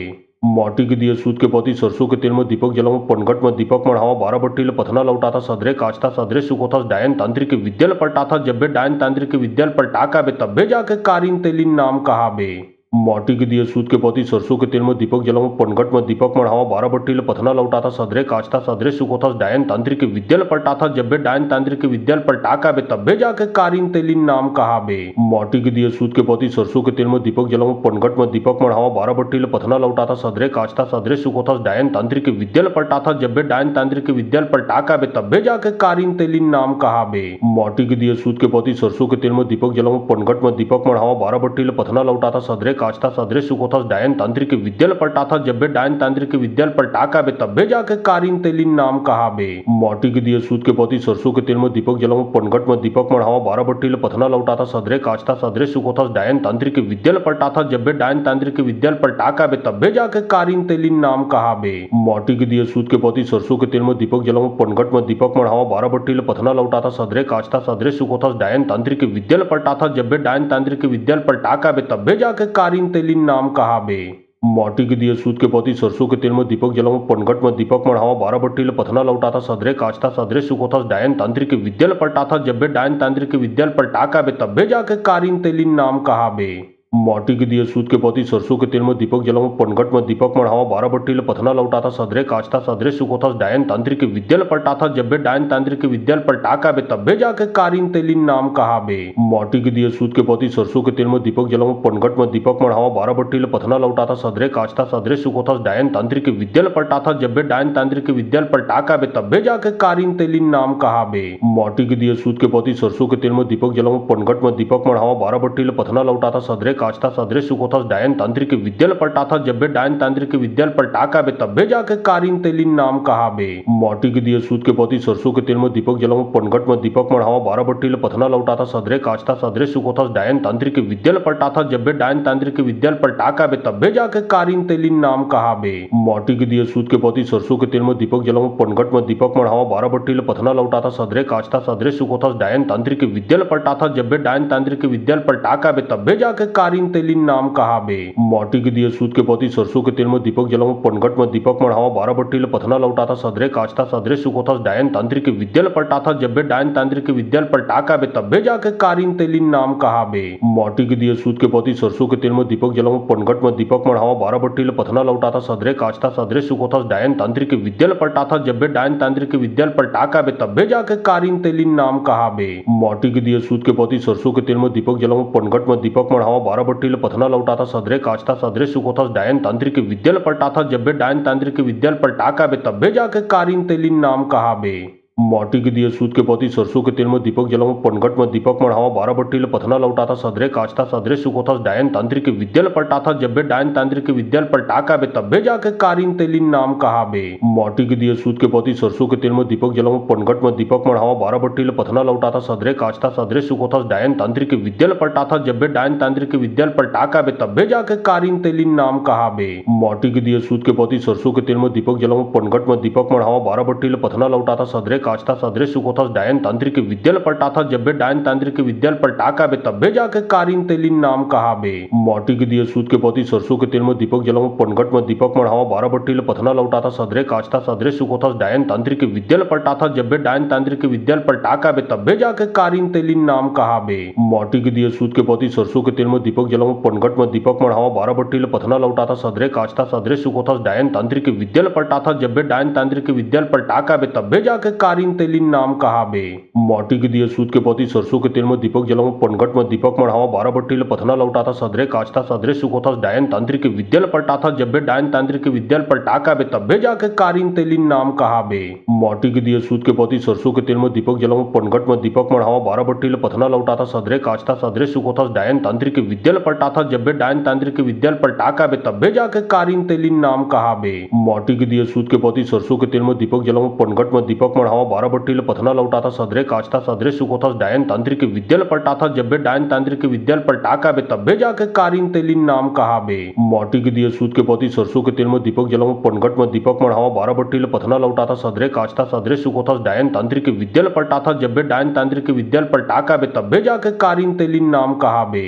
माटी के दिए सूत के पोती सरसों के तेल में दीपक जलाऊं पनघट में दीपक मढ़ावा बारह बट्टी ले पथना लौटा था सदरे काचता सदरे सुखोता डायन तांत्रिक के विद्याल पलटा था जब बे डायन तांत्रिक के विद्याल पलटा का बे तब्बे जाके कारीन तेलिन नाम कहा बे माटी के दिए सूत के पोती सरसों के तेल में दीपक जलाऊं पनघट में दीपक मढ़ावा बारह बट्टी ले पथना लौटा था सदरे काचता सदरे सुखोता डायन तांत्रिक के विद्याल पलटा था जब बे डायन तांत्रिक के विद्याल पलटा का बे तब्बे जाके कारीन तेलिन नाम कहा बे माटी के दिए सूत के पोती सरसों के तेल में दीपक जलाऊं पनघट में दीपक मढ़ावा बारह बट्टी ले पथना लौटा था सदरे काचता सदरे सुखोता डायन तांत्रिक के विद्याल पलटा था जब बे डायन तांत्रिक के विद्याल पलटा का बे तब्बे जाके कारीन तेलिन नाम कहा बे माटी के दिए सूत के पोती सरसों के तेल में दीपक जलाऊं पनघट में दीपक मढ़ावा बारह बट्टी ले पथना लौटा था सदरे काचता काचता सदरे सुखोतास डायन तांत्रिक विद्यल पलटाथा जब्बे डायन तांत्रिक विद्यल पलटाका बे तब्बे जाके कारिन तेलिन नाम कहा बे माटी के दिए सूत के पोती सरसों के तेल में दीपक जलाओ पनघट में दीपक मढ़ावा 12 बट्टी पथना लौटाथा सदरे काचता सदरे सुखोतास डायन तांत्रिक विद्यल पलटाथा जब्बे डायन तांत्रिक विद्यल पलटाका बे तब्बे जाके कारिन तेलिन नाम कहा बे माटी के दिए सूत के पोती सरसों के तेल में दीपक जलाओ पनघट में दीपक मढ़ावा 12 बट्टी पथना लौटाथा सदरे काचता सदरे सुखोतास डायन तांत्रिक विद्यल पलटाथा जब्बे डायन तांत्रिक विद्यल पलटाका बे तब्बे जाके कारिन तेलिन नाम कहा बे माटी के दिए सूत के पोती सरसों के तेल में दीपक जलाओ पनघट में दीपक मढ़ावा 12 बट्टी पथना लौटाथा सदरे काचता सदरे सुखोतास डायन तांत्रिक विद्यल पलटाथा जब्बे डायन तांत्रिक विद्यल पलटाका बे तब्बे जाके कारिन तेलिन नाम कहा बे माटी के दिए सूत के पोती सरसों के तेल में दीपक जलाओ पनघट में दीपक मढ़ावा 12 बट्टी पथना लौटाथा सदरे काचता सदरे सुखोतास डायन तांत्रिक विद्यल पलटाथा जब्बे डायन तांत्रिक विद्यल पलटाका बे तब्बे जाके कारिन तेलिन नाम कहा बे माटी के दिए सूत के पोती सरसों के तेल में दीपक जलाओ पनघट में दीपक मढ़ावा 12 बट्टी पथना लौटाथा सदरे काचता सदरे सुखोतास डायन तांत्रिक विद्यल पलटाथा जब्बे डायन तांत्रिक विद्यल पलटाका बे तब्बे जाके कारिन तेलिन नाम कहा बे माटी के दिए सूत के पोती सरसों के तेल में दीपक जलाओ पनघट में दीपक मढ़ावा 12 बट्टी पथना लौटाथा सदरे काचता सदरे सुखोतास डायन तांत्रिक विद्यल पलटाथा जब्बे डायन तांत्रिक विद्यल पलटाका बे तब्बे जाके कारिन तेलिन नाम कहा बे माटी के दिए सूत के पोती सरसों के तेल में दीपक जलाओ पनघट में दीपक मढ़ावा 12 बट्टी पथना लौटाथा सदरे काचता सदरे सुखोतास डायन तांत्रिक विद्यल पलटाथा जब्बे डायन तांत्रिक विद्यल पलटाका बे तब्बे जाके कारिन तेलिन नाम कहा बे माटी के दिए सूत के पोती सरसों के तेल में दीपक जलाओ पनघट में दीपक मढ़ावा 12 बट्टी पथना लौटाथा सदरे काचता सदरे सुखोतास डायन तांत्रिक विद्यल पलटाथा जब्बे डायन तांत्रिक विद्यल पलटाका बे तब्बे जाके कारिन तेलिन नाम कहा बे माटी के दिए सूत के पोती सरसों के तेल में दीपक जलाओ पनघट में दीपक मढ़ावा 12 बट्टी पथना लौटाथा सदरे काचता सदरे सुखोतास डायन तांत्रिक विद्यल पलटाथा जब्बे डायन तांत्रिक विद्यल पलटाका बे तब्बे जाके कारिन तेलिन नाम कहा बे माटी के दिए सूत के पोती सरसों के तेल में दीपक जलाओ पनघट में दीपक मढ़ावा 12 बट्टी पथना लौटाथा सदरे काचता सदरे सुखोतास डायन तांत्रिक विद्यल पलटाथा जब्बे डायन तांत्रिक विद्यल पलटाका बे तब्बे जाके कारिन तेलिन नाम कहा बे माटी के दिए सूत के पोती सरसों के तेल में दीपक जलाओ पनघट में दीपक मढ़ावा 12 बट्टी पथना लौटाथा सदरे काचता सदरे सुखोतास डायन तांत्रिक विद्यल पलटाथा जब्बे डायन तांत्रिक विद्यल पलटाका बे तब्बे जाके कारिन तेलिन नाम कहा बे माटी के दिए सूत के पोती सरसों के तेल में दीपक जलाओ पनघट में दीपक मढ़ावा 12 बट्टी पथना लौटाथा सदरे काचता सदरे सुखोतास डायन तांत्रिक विद्यल पलटाथा जब्बे डायन तांत्रिक विद्यल पलटाका बे तब्बे जाके कारिन तेलिन नाम कहा बे माटी के दिए सूत के पोती सरसों के तेल में दीपक जलाओ पनघट में दीपक मढ़ावा 12 बट्टी पथना लौटाथा सदरे काचता सदरे सुखोतास डायन तांत्रिक विद्यल पलटाथा जब्बे डायन तांत्रिक विद्यल पलटाका बे तब्बे जाके कारिन तेलिन नाम कहा बे माटी के दिए सूत के पोती सरसों के तेल में दीपक जलाओ पनघट में दीपक मढ़ावा 12 बट्टी पथना लौटाथा सदरे काचता सदरे सुखोतास डायन तांत्रिक विद्यल पलटाथा जब्बे डायन तांत्रिक विद्यल पलटाका बे तब्बे जाके कारिन तेलिन नाम कहा बे माटी के दिए सूत के पोती सरसों के तेल में दीपक जलाओ पनघट में दीपक मढ़ावा 12 बट्टी पथना लौटाथा सदरे काचता सदरे सुखोतास डायन तांत्रिक विद्यल पलटाथा जब्बे डायन तांत्रिक विद्यल पलटाका बे तब्बे जाके कारिन तेलिन नाम कहा बे माटी के दिए सूत के पोती सरसों के तेल में दीपक जलाओ पनघट में दीपक मढ़ावा 12 बट्टी पथना लौटाथा सदरे काचता सदरे सुखोतास डायन तांत्रिक विद्यल पलटाथा जब्बे डायन तांत्रिक विद्यल पलटाका बे तब्बे जाके कारिन तेलिन नाम कहा बे माटी के दिए सूत के पोती सरसों के तेल में दीपक जलाओ पनघट में दीपक मढ़ावा 12 बट्टी पथना लौटाथा सदरे काचता सदरे सुखोतास डायन तांत्रिक विद्यल पलटाथा जब्बे डायन तांत्रिक विद्यल पलटाका बे तब्बे जाके कारिन तेलिन नाम कहा बे माटी के दिए सूत के पोती सरसों के तेल में दीपक जलाओ पनघट में दीपक मढ़ावा 12 बट्टी पथना लौटाथा सदरे काचता सदरे सुखोतास डायन तांत्रिक विद्यल पलटाथा जब्बे डायन तांत्रिक विद्यल पलटाका बे तब्बे जाके कारिन तेलिन नाम कहा बे माटी के दिए सूत के पोती सरसों के तेल में दीपक जलाओ पनघट में दीपक मढ़ावा 12 बट्टी पथना लौटाथा सदरे काचता सदरे सुखोतास डायन तांत्रिक विद्यल पलटाथा जब्बे डायन तांत्रिक विद्यल पलटाका बे तब्बे जाके कारिन तेलिन नाम कहा बे माटी के दिए सूत के पोती सरसों के तेल में दीपक जलाओ पनघट में दीपक मढ़ावा 12 बट्टी पथना लौटाथा सदरे काचता सदरे सुखोतास डायन तांत्रिक विद्यल पलटाथा जब्बे डायन तांत्रिक विद्यल पलटाका बे तब्बे जाके कारिन तेलिन नाम कहा बे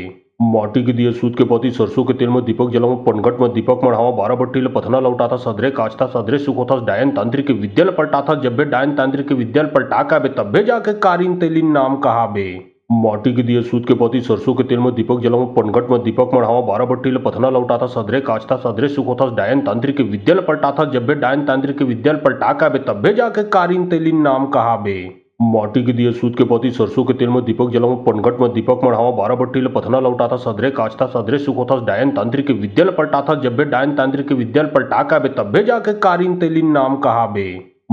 माटी के दिए सूत के पोती सरसों के तेल में दीपक जलाओ पनघट में दीपक मढ़ावा 12 बट्टी पथना लौटाथा सदरे काचता सदरे सुखोतास डायन तांत्रिक विद्यल पलटाथा जब्बे डायन तांत्रिक विद्यल पलटाका बे तब्बे जाके कारिन तेलिन नाम कहा बे माटी के दिए सूत के पोती सरसों के तेल में दीपक जलाओ पनघट में दीपक मढ़ावा 12 बट्टी पथना लौटाथा सदरे काचता सदरे सुखोतास डायन तांत्रिक विद्यल पलटाथा जब्बे डायन तांत्रिक विद्यल पलटाका बे तब्बे जाके कारिन तेलिन नाम कहा बे माटी के दिए सूत के पोती सरसों के तेल में दीपक जलाओ पनघट में दीपक मढ़ावा 12 बट्टी पथना लौटाथा सदरे काचता सदरे सुखोतास डायन तांत्रिक विद्यल पलटाथा जब्बे डायन तांत्रिक विद्यल पलटाका बे तब्बे जाके कारिन तेलिन नाम कहा बे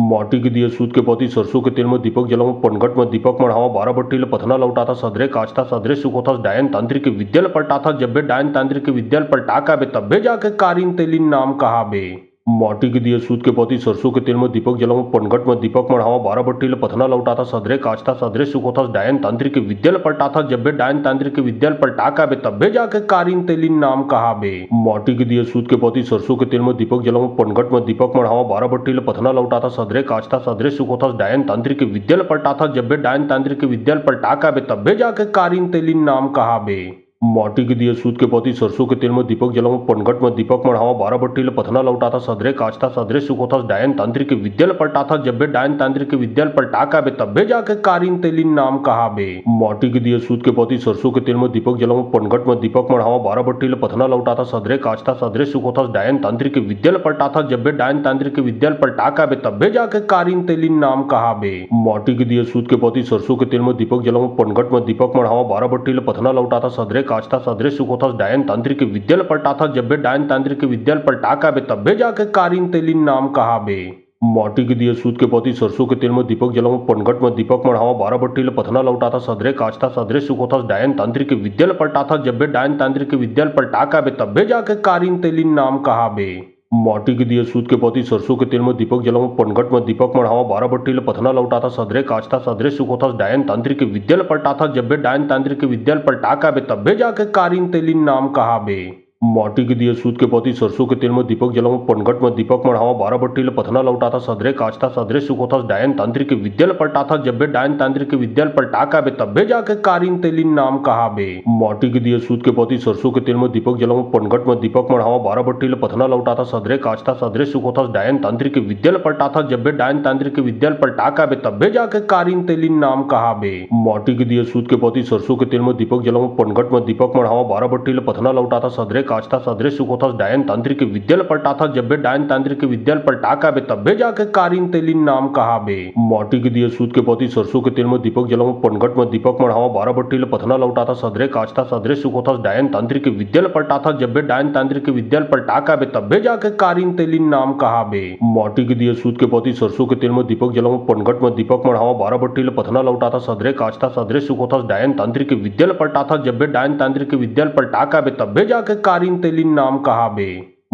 माटी के दिए सूत के पोती सरसों के तेल में दीपक जलाऊं पनघट में दीपक मढ़ावा बारह बट्टीले पथना लौटा था सदरे काचता सदरे सुखोथा डायन तांत्रिक के विद्याल पलटा था जब बे डायन तांत्रिक के विद्याल पलटा का बे तब्बे जाके कारीन तेलिन नाम कहा बे माटी के दिए सूत के पोती सरसों के तेल में दीपक जलाऊं पनघट में दीपक मढ़ावा बारह बट्टीले पथना लौटा था सदरे काचता सदरे सुखोथा डायन तांत्रिक के विद्याल पलटा था जब बे डायन तांत्रिक के विद्याल पलटा का बे तब्बे जाके कारीन तेलिन नाम कहा बे माटी के दिए सूत के पोती सरसों के तेल में दीपक जलाऊं पनघट में दीपक मढ़ावा बारह बट्टीले पथना लौटा था सदरे काचता सदरे सुखोथा डायन तांत्रिक के विद्याल पलटा था जब बे डायन तांत्रिक के विद्याल पलटा का बे तब्बे जाके कारीन तेलिन नाम कहा बे माटी के दिए सूत के पोती सरसों के तेल में दीपक जलाऊं पनघट में दीपक मढ़ावा बारह बट्टीले पथना लौटा था सदरे काचता सदरे सुखोथा डायन तांत्रिक के विद्याल पलटा था जब बे डायन तांत्रिक के विद्याल पलटा का बे तब्बे जाके कारीन तेलिन नाम कहा बे माटी के दिए सूत के पोती सरसों के तेल में दीपक जलाऊं पनघट में दीपक मढ़ावा बारह बट्टीले पथना लौटा था सदरे काचता सदरे सुखोथा डायन तांत्रिक के विद्याल पलटा था जब बे डायन तांत्रिक के विद्याल पलटा का बे तब्बे जाके कारीन तेलिन नाम कहा बे माटी के दिए सूत के पोती सरसों के तेल में दीपक जलाऊं पनघट में दीपक मढ़ावा बारह बट्टीले पथना लौटा था सदरे काचता सदरे सुखोथा डायन तांत्रिक के विद्याल पलटा था जब बे डायन तांत्रिक के विद्याल पलटा का बे तब्बे जाके कारीन तेलिन नाम कहा बे माटी के दिए सूत के पोती सरसों के तेल में दीपक जलाऊं पनघट में दीपक मढ़ावा बारह बट्टीले पथना लौटा था सदरे काचता सदरे सुखोथा डायन तांत्रिक के विद्याल पलटा था जब बे डायन तांत्रिक के विद्याल पलटा का बे तब्बे जाके कारीन तेलिन नाम कहा बे माटी के दिए सूत के पोती सरसों के तेल में दीपक जलाऊं पनघट में दीपक मढ़ावा बारह बट्टीले पथना लौटा था सदरे काचता सदरे सुखोथा डायन तांत्रिक के विद्याल पलटा था जब बे डायन तांत्रिक के विद्याल पलटा का बे तब्बे जाके कारीन तेलिन नाम कहा बे माटी के दिए सूत के पोती सरसों के तेल में दीपक जलाऊं पनघट में दीपक मढ़ावा बारह बट्टीले पथना लौटा था सदरे काचता सदरे सुखोथा डायन तांत्रिक के विद्याल पलटा था जब बे डायन तांत्रिक के विद्याल पलटा का बे तब्बे जाके कारीन तेलिन नाम कहा बे माटी के दिए सूत के पोती सरसों के तेल में दीपक जलाऊं पनघट में दीपक मढ़ावा बारह बट्टीले पथना लौटा था सदरे काचता सदरे सुखोथा डायन तांत्रिक के विद्याल पलटा था जब बे डायन तांत्रिक के विद्याल पलटा का बे तब्बे जाके कारीन तेलिन नाम कहा बे माटी के दिए सूत के पोती सरसों के तेल में दीपक जलाऊं पनघट में दीपक मढ़ावा बारह बट्टीले पथना लौटा था सदरे काचता सदरे सुखोथा डायन तांत्रिक के विद्याल पलटा था जब बे डायन तांत्रिक के विद्याल पलटा का बे तब्बे जाके कारीन तेलिन नाम कहा बे माटी के दिए सूत के पोती सरसों के तेल में दीपक जलाऊं पनघट में दीपक मढ़ावा बारह बट्टीले पथना लौटा था सदरे काचता सदरे सुखोथा डायन तांत्रिक के विद्याल पलटा था जब बे डायन तांत्रिक के विद्याल पलटा का बे तब्बे जाके कारीन तेलिन नाम कहा बे माटी के दिए सूत के पोती सरसों के तेल में दीपक जलाऊं पनघट में दीपक मढ़ावा बारह बट्टीले पथना लौटा था सदरे काचता सदरे सुखोथा डायन तांत्रिक के विद्याल पलटा था जब बे डायन तांत्रिक के विद्याल पलटा का बे तब्बे जाके कारीन तेलिन नाम कहा बे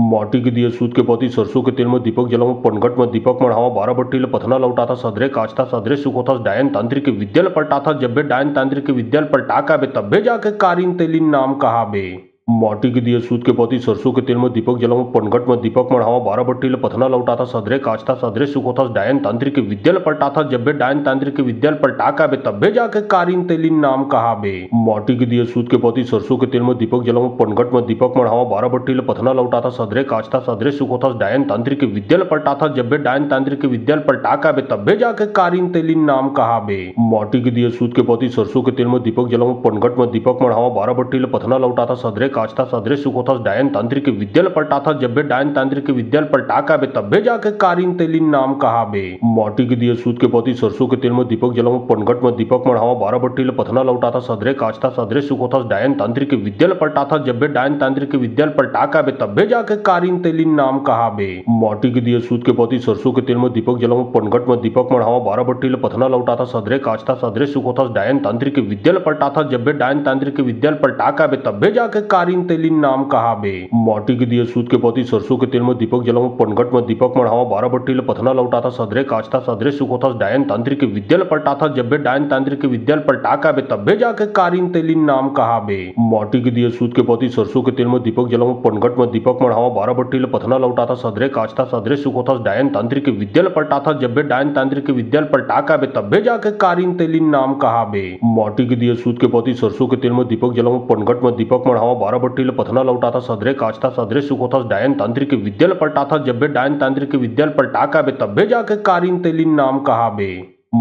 माटी के दिए सूत के पोती सरसों के तेल में दीपक जलाऊं पनघट में दीपक मढ़ावा बारह बट्टीले पथना लौटा था सदरे काचता सदरे सुखोथा डायन तांत्रिक के विद्याल पलटा था जब बे डायन तांत्रिक के विद्याल पलटा का बे तब्बे जाके कारीन तेलिन नाम कहा बे माटी के दिए सूत के पोती सरसों के तेल में दीपक जलाऊं पनघट में दीपक मढ़ावा बारह बट्टीले पथना लौटा था सदरे काचता सदरे सुखोथा डायन तांत्रिक के विद्याल पलटा था जब बे डायन तांत्रिक के विद्याल पलटा का बे तब्बे जाके कारीन तेलिन नाम कहा बे माटी के दिए सूत के पोती सरसों के तेल में दीपक जलाऊं पनघट में दीपक मढ़ावा बारह बट्टीले पथना लौटा था सदरे काचता सदरे सुखोथा डायन तांत्रिक के विद्याल पलटा था जब बे डायन तांत्रिक के विद्याल पलटा का बे तब्बे जाके कारीन तेलिन नाम कहा बे माटी के दिए सूत के पोती सरसों के तेल में दीपक जलाऊं पनघट में दीपक मढ़ावा बारह बट्टीले पथना लौटा था सदरे काचता सदरे सुखोथा डायन तांत्रिक के विद्याल पलटा था जब बे डायन तांत्रिक के विद्याल पलटा का बे तब्बे जाके कारीन तेलिन नाम कहा बे माटी के दिए सूत के पोती सरसों के तेल में दीपक जलाऊं पनघट में दीपक मढ़ावा बारह बट्टीले पथना लौटा था सदरे काचता सदरे सुखोथा डायन तांत्रिक के विद्याल पलटा था जब बे डायन तांत्रिक के विद्याल पलटा का बे तब्बे जाके कारीन तेलिन नाम कहा बे माटी के दिए सूत के पोती सरसों के तेल में दीपक जलाऊं पनघट में दीपक मढ़ावा बारह बट्टीले पथना लौटा था सदरे काचता सदरे सुखोथा डायन तांत्रिक के विद्याल पलटा था जब बे डायन तांत्रिक के विद्याल पलटा का बे तब्बे जाके कारीन तेलिन नाम कहा बे माटी के दिए सूत के पोती सरसों के तेल में दीपक जलाऊं पनघट में दीपक मढ़ावा बारह बट्टीले पथना लौटा था सदरे काचता सदरे सुखोथा डायन तांत्रिक के विद्याल पलटा था जब बे डायन तांत्रिक के विद्याल पलटा का बे तब्बे जाके कारीन तेलिन नाम कहा बे माटी के दिए सूत के पोती सरसों के तेल में दीपक जलाऊं पनघट में दीपक मढ़ावा बारह बट्टीले पथना लौटा था सदरे काचता सदरे सुखोथा डायन तांत्रिक के विद्याल पलटा था जब बे डायन तांत्रिक के विद्याल पलटा का बे तब्बे जाके कारीन तेलिन नाम कहा बे माटी के दिए सूत के पोती सरसों के तेल में दीपक जलाऊं पनघट में दीपक मढ़ावा बारह बट्टीले पथना लौटा था सदरे काचता सदरे सुखोथा डायन तांत्रिक के विद्याल पलटा था जब बे डायन तांत्रिक के विद्याल पलटा का बे तब्बे जाके कारीन तेलिन नाम कहा बे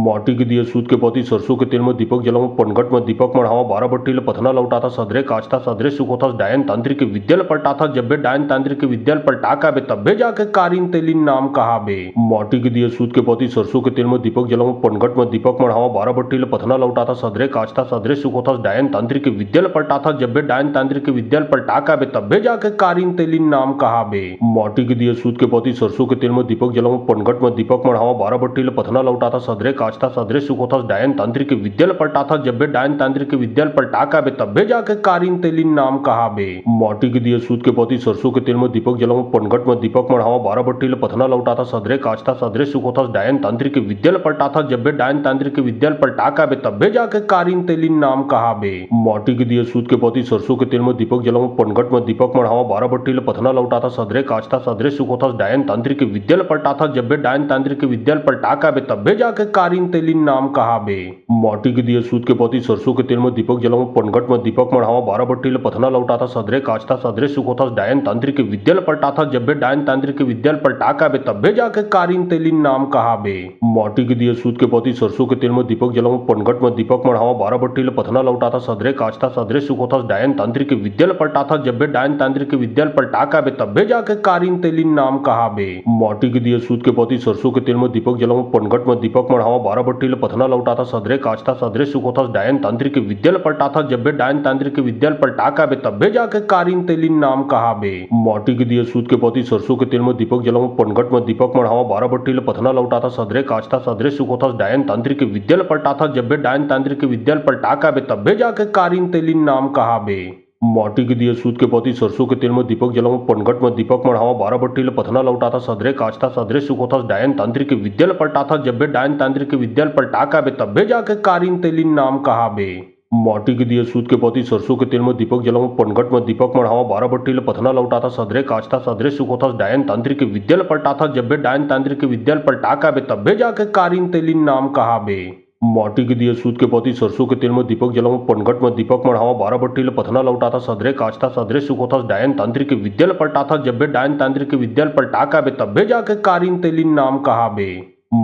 माटी के दिए सूत के पोती सरसों के तेल में दीपक जलाऊं पनघट में दीपक मढ़ावा बारह बट्टी ले पथना लौटा था सदरे काचता सदरे सुख होता डायन तांत्रिक के विद्याल पलटा था जब बे डायन तांत्रिक के विद्याल पलटा का बे तब्बे जाके कारीन तेलिन नाम कहा बे माटी के दिए सूत के पोती सरसों के तेल में दीपक जलाऊं पनघट में दीपक मढ़ावा बारह बट्टी ले पथना लौटा था सदरे काचता सदरे सुख होता डायन तांत्रिक के विद्याल पलटा था जब बे डायन तांत्रिक के विद्याल पलटा का बे तब्बे जाके कारीन तेलिन नाम कहा बे माटी के दिए सूत के पोती सरसों के तेल में दीपक जलाऊं पनघट में दीपक मढ़ावा बारह बट्टी ले पथना लौटा था सदरे काचता सदरे सुख होता डायन तांत्रिक के विद्याल पलटा था जब बे डायन तांत्रिक के विद्याल पलटा का बे तब्बे जाके कारीन तेलिन नाम कहा बे माटी के दिए सूत के पोती सरसों के तेल में दीपक जलाऊं पनघट में दीपक मढ़ावा बारह बट्टी ले पथना लौटा था सदरे काचता सदरे सुख होता डायन तांत्रिक के विद्याल पलटा था जब बे डायन तांत्रिक के विद्याल पलटा का बे तब्बे जाके कारीन तेलिन नाम कहा बे माटी के दिए सूत के पोती सरसों के तेल में दीपक जलाऊं पनघट में दीपक मढ़ावा बारह बट्टी ले पथना लौटा था सदरे काचता सदरे सुख होता डायन तांत्रिक के विद्याल पलटा था जब बे डायन तांत्रिक के विद्याल पलटा का बे तब्बे जाके कारीन तेलिन नाम कहा बे माटी के दिए सूत के पोती सरसों के तेल में दीपक जलाऊं पनघट में दीपक मढ़ावा बारह बट्टी ले पथना लौटा था सदरे काचता सदरे सुख होता डायन तांत्रिक के विद्याल पलटा था जब बे डायन तांत्रिक के विद्याल पलटा का बे तब्बे जाके कारीन तेलिन नाम कहा बे माटी के दिए सूत के पोती सरसों के तेल में दीपक जलाऊं पनघट में दीपक मढ़ावा बारह बट्टी ले पथना लौटा था सदरे काचता सदरे सुख होता डायन तांत्रिक के विद्याल पलटा था जब बे डायन तांत्रिक के विद्याल पलटा का बे तब्बे जाके कारीन तेलिन नाम कहा बे माटी के दिए सूत के पोती सरसों के तेल में दीपक जलाऊं पनघट में दीपक मढ़ावा बारह बट्टी ले पथना लौटा था सदरे काचता सदरे सुख होता डायन तांत्रिक के विद्याल पलटा था जब बे डायन तांत्रिक के विद्याल पलटा का बे तब्बे जाके कारीन तेलिन नाम कहा बे माटी के दिए सूत के पोती सरसों के तेल में दीपक जलाऊं पनघट में दीपक मढ़ावा बारह बट्टी ले पथना लौटा था सदरे काचता सदरे सुख होता डायन तांत्रिक के विद्याल पलटा था जब बे डायन तांत्रिक के विद्याल पलटा का बे तब्बे जाके कारीन तेलिन नाम कहा बे माटी के दिए सूत के पोती सरसों के तेल में दीपक जलाऊं पनघट में दीपक मढ़ावा बारह बट्टी ले पथना लौटा था सदरे काचता सदरे सुख होता डायन तांत्रिक के विद्याल पलटा था जब बे डायन तांत्रिक के विद्याल पलटा का बे तब्बे जाके कारीन तेलिन नाम कहा बे माटी के दिए सूत के पोती सरसों के तेल में दीपक जलाऊं पनघट में दीपक मढ़ावा बारह बट्टी ले पथना लौटा था सदरे काचता सदरे सुख होता डायन तांत्रिक के विद्याल पलटा था जब बे डायन तांत्रिक के विद्याल पलटा का बे तब्बे जाके कारीन तेलिन नाम कहा बे माटी के दिए सूत के पोती सरसों के तेल में दीपक जलाऊं पनघट में दीपक मढ़ावा बारह बट्टी ले पथना लौटा था सदरे काचता सदरे सुख होता डायन तांत्रिक के विद्याल पलटा था जब बे डायन तांत्रिक के विद्याल पलटा का बे तब्बे जाके कारीन तेलिन नाम कहा बे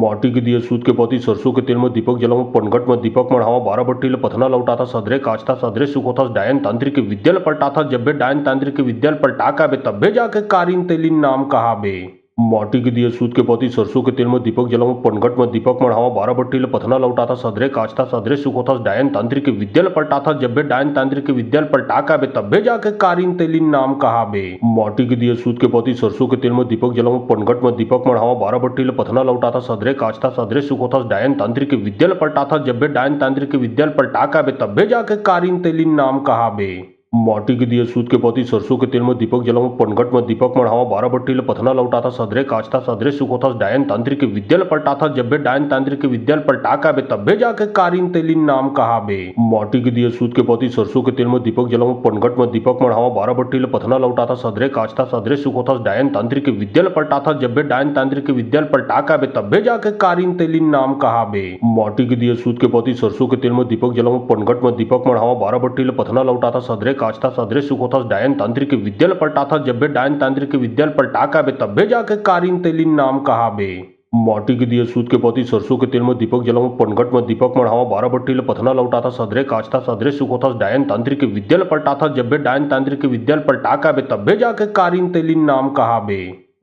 माटी के दिए सूत के पोती सरसों के तेल में दीपक जलाऊं पनघट में दीपक मढ़ावा बारह बट्टी ले पथना लौटा था सदरे काचता सदरे सुख होता डायन तांत्रिक के विद्याल पलटा था जब बे डायन तांत्रिक के विद्याल पलटा का बे तब्बे जाके कारीन तेलिन नाम कहा बे माटी के दिए सूत के पोती सरसों के तेल में दीपक जलाऊं पनघट में दीपक मढ़ावा बारह बट्टी ले पथना लौटा था सदरे काचता सदरे सुख होता डायन तांत्रिक के विद्याल पलटा था जब बे डायन तांत्रिक के विद्याल पलटा का बे तब्बे जाके कारीन तेलिन नाम कहा बे माटी के दिए सूत के पोती सरसों के तेल में दीपक जलाऊं पनघट में दीपक मढ़ावा बारह बट्टी ले पथना लौटा था सदरे काचता सदरे सुख होता डायन तांत्रिक के विद्याल पलटा था जब बे डायन तांत्रिक के विद्याल पलटा का बे तब्बे जाके कारीन तेलिन नाम कहा बे माटी के दिए सूत के पोती सरसों के तेल में दीपक जलाऊं पनघट में दीपक मढ़ावा बारह बट्टी ले पथना लौटा था सदरे काचता सदरे सुख होता डायन तांत्रिक के विद्याल पलटा था जब बे डायन तांत्रिक के विद्याल पलटा का बे तब्बे जाके कारीन तेलिन नाम कहा बे माटी के दिए सूत के पोती सरसों के तेल में दीपक जलाऊं पनघट में दीपक मढ़ावा बारह बट्टी ले पथना लौटा था सदरे काचता सदरे सुख होता डायन तांत्रिक के विद्याल पलटा था जब बे डायन तांत्रिक के विद्याल पलटा का बे तब्बे जाके कारीन तेलिन नाम कहा बे माटी के दिए सूत के पोती सरसों के तेल में दीपक जलाऊं पनघट में दीपक मढ़ावा बारह बट्टी ले पथना लौटा था सदरे काचता सदरे सुख होता डायन तांत्रिक के विद्याल पलटा था जब बे डायन तांत्रिक के विद्याल पलटा का बे तब्बे जाके कारीन तेलिन नाम कहा बे माटी के दिए सूत के पोती सरसों के तेल में दीपक जलाऊं पनघट में दीपक मढ़ावा बारह बट्टी ले पथना लौटा था सदरे काचता सदरे सुख होता डायन तांत्रिक के विद्याल पलटा था जब बे डायन तांत्रिक के विद्याल पलटा का बे तब्बे जाके कारीन तेलिन नाम कहा बे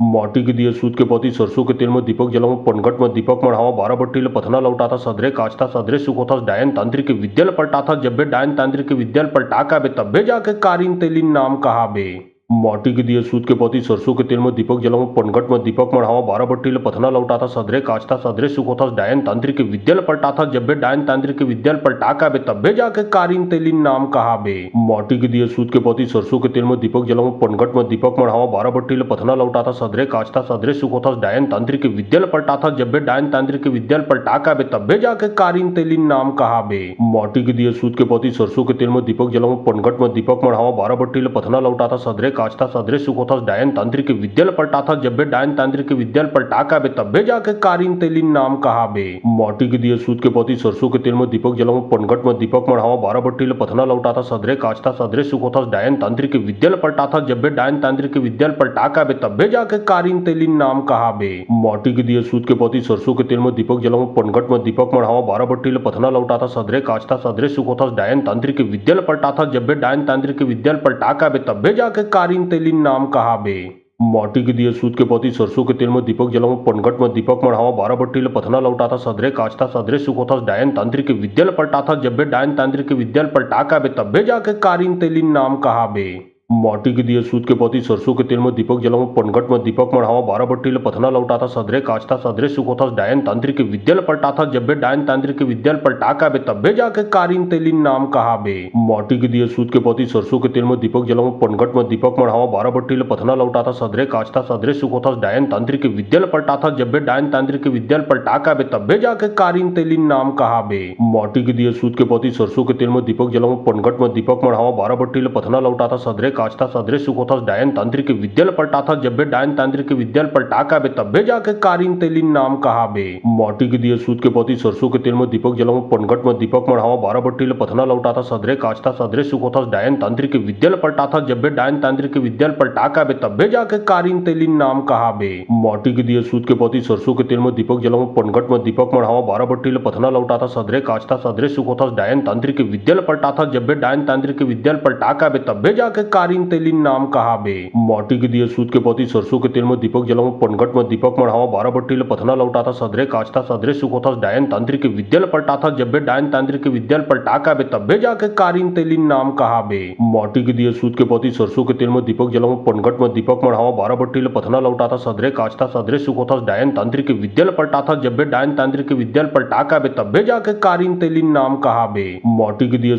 माटी के दिए सूत के पोती सरसों के तेल में दीपक जलाऊं पनघट में दीपक मढ़ावा बारह बट्टी ले पथना लौटा था सदरे काचता सदरे सुख होता डायन तांत्रिक के विद्याल पलटा था जब बे डायन तांत्रिक के विद्याल पलटा का बे तब्बे जाके कारीन तेलिन नाम कहा बे माटी के दिए सूत के पोती सरसों के तेल में दीपक जलाऊं पनघट में दीपक मढ़ावा बारह बट्टी ले पथना लौटा था सदरे काचता सदरे सुख होता डायन तांत्रिक के विद्याल पलटा था जब बे डायन तांत्रिक के विद्याल पलटा का बे तब्बे जाके कारीन तेलिन नाम कहा बे माटी के दिए सूत के पोती सरसों के तेल में दीपक जलाऊं पनघट में दीपक मढ़ावा बारह बट्टी ले पथना लौटा था सदरे काचता सदरे सुख होता डायन तांत्रिक के विद्याल पलटा था जब बे डायन तांत्रिक के विद्याल पलटा का बे तब्बे जाके कारीन तेलिन नाम कहा बे माटी के दिए सूत के पोती सरसों के तेल में दीपक जलाऊं पनघट में दीपक मढ़ावा बारह बट्टी ले पथना लौटा था सदरे काचता सदरे सुखोतास डायन तांत्रिक विद्यल पलटाथा जब्बे डायन तांत्रिक विद्यल पलटाका बे तब्बे जाके कारिन तेलिन नाम कहा बे। माटी के दिए सूत के पति सरसों के तेल में दीपक जलाऊं पनघट में दीपक मढ़ावा 12 बट्टी पथना लौटाथा सदरे काचता सदरे सुखोतास डायन तांत्रिक विद्यल पलटाथा जब्बे डायन तांत्रिक विद्यल पलटाका बे तब्बे जाके कारिन तेलिन नाम कहा बे। माटी के दिए सूत के पति सरसों के तेल में दीपक जलाऊं पनघट में दीपक मढ़ावा 12 बट्टी पथना लौटाथा सदरे काचता सदरे सुखोतास डायन तांत्रिक विद्यल पलटाथा जब्बे डायन तांत्रिक विद्यल पलटाका बे तब्बे जाके कारिन तेलिन नाम कहा बे। माटी के दिए सूत के पति सरसों के तेल में दीपक जलाऊं पनघट में दीपक मढ़ावा 12 बट्टी पथना लौटाथा सदरे काचता सदरे सुखोतास डायन तांत्रिक विद्यल पलटाथा जब्बे डायन तांत्रिक विद्यल पलटाका बे तब्बे जाके कारिन तेलिन नाम कहा बे। माटी के दिए सूत के पति सरसों के तेल में दीपक जलाऊं पनघट में दीपक मढ़ावा 12 बट्टी पथना लौटाथा सदरे काचता सदरे सुखोतास डायन तांत्रिक विद्यल पलटाथा जब्बे डायन तांत्रिक विद्यल पलटाका बे तब्बे जाके कारिन तेलिन नाम कहा बे। माटी के दिए सूत के पति सरसों के तेल में दीपक जलाऊं पनघट में दीपक मढ़ावा 12 बट्टी पथना लौटाथा सदरे काचता सदरे सुखोतास डायन तांत्रिक विद्यल पलटाथा जब्बे डायन तांत्रिक विद्यल पलटाका बे तब्बे जाके कारिन तेलिन नाम कहा बे। माटी के दिए सूत के पति सरसों के तेल में दीपक जलाऊं पनघट में दीपक मढ़ावा 12 बट्टी पथना लौटाथा सदरे काचता सदरे सुखोतास डायन तांत्रिक विद्यल पलटाथा जब्बे डायन तांत्रिक विद्यल पलटाका बे तब्बे जाके कारिन तेलिन नाम कहा बे। माटी के दिए सूत के पति सरसों के तेल में दीपक जलाऊं पनघट में दीपक मढ़ावा 12 बट्टी पथना लौटाथा सदरे काचता सदरे सुखोतास डायन तांत्रिक विद्यल पलटाथा जब्बे डायन तांत्रिक विद्यल पलटाका बे तब्बे जाके कारिन तेलिन नाम कहा बे। माटी के दिए सूत के पति सरसों के तेल में दीपक जलाऊं पनघट में दीपक मढ़ावा 12 बट्टी पथना लौटाथा सदरे काचता सदरे सुखोतास डायन तांत्रिक विद्यल पलटाथा जब्बे डायन तांत्रिक विद्यल पलटाका बे तब्बे जाके कारिन तेलिन नाम कहा बे। माटी के दिए सूत के पति सरसों के तेल में दीपक जलाऊं पनघट में दीपक मढ़ावा 12 बट्टी पथना लौटाथा सदरे काचता सदरे सुखोतास डायन तांत्रिक विद्यल पलटाथा जब्बे डायन तांत्रिक विद्यल पलटाका बे तब्बे जाके कारिन तेलिन नाम कहा बे। माटी के दिए सूत के पति सरसों के तेल में दीपक जलाऊं पनघट में दीपक मढ़ावा 12 बट्टी पथना लौटाथा सदरे काचता सदरे सुखोतास डायन तांत्रिक विद्यल पलटाथा जब्बे डायन तांत्रिक विद्यल पलटाका बे तब्बे जाके कारिन तेलिन नाम कहा बे। माटी के दिए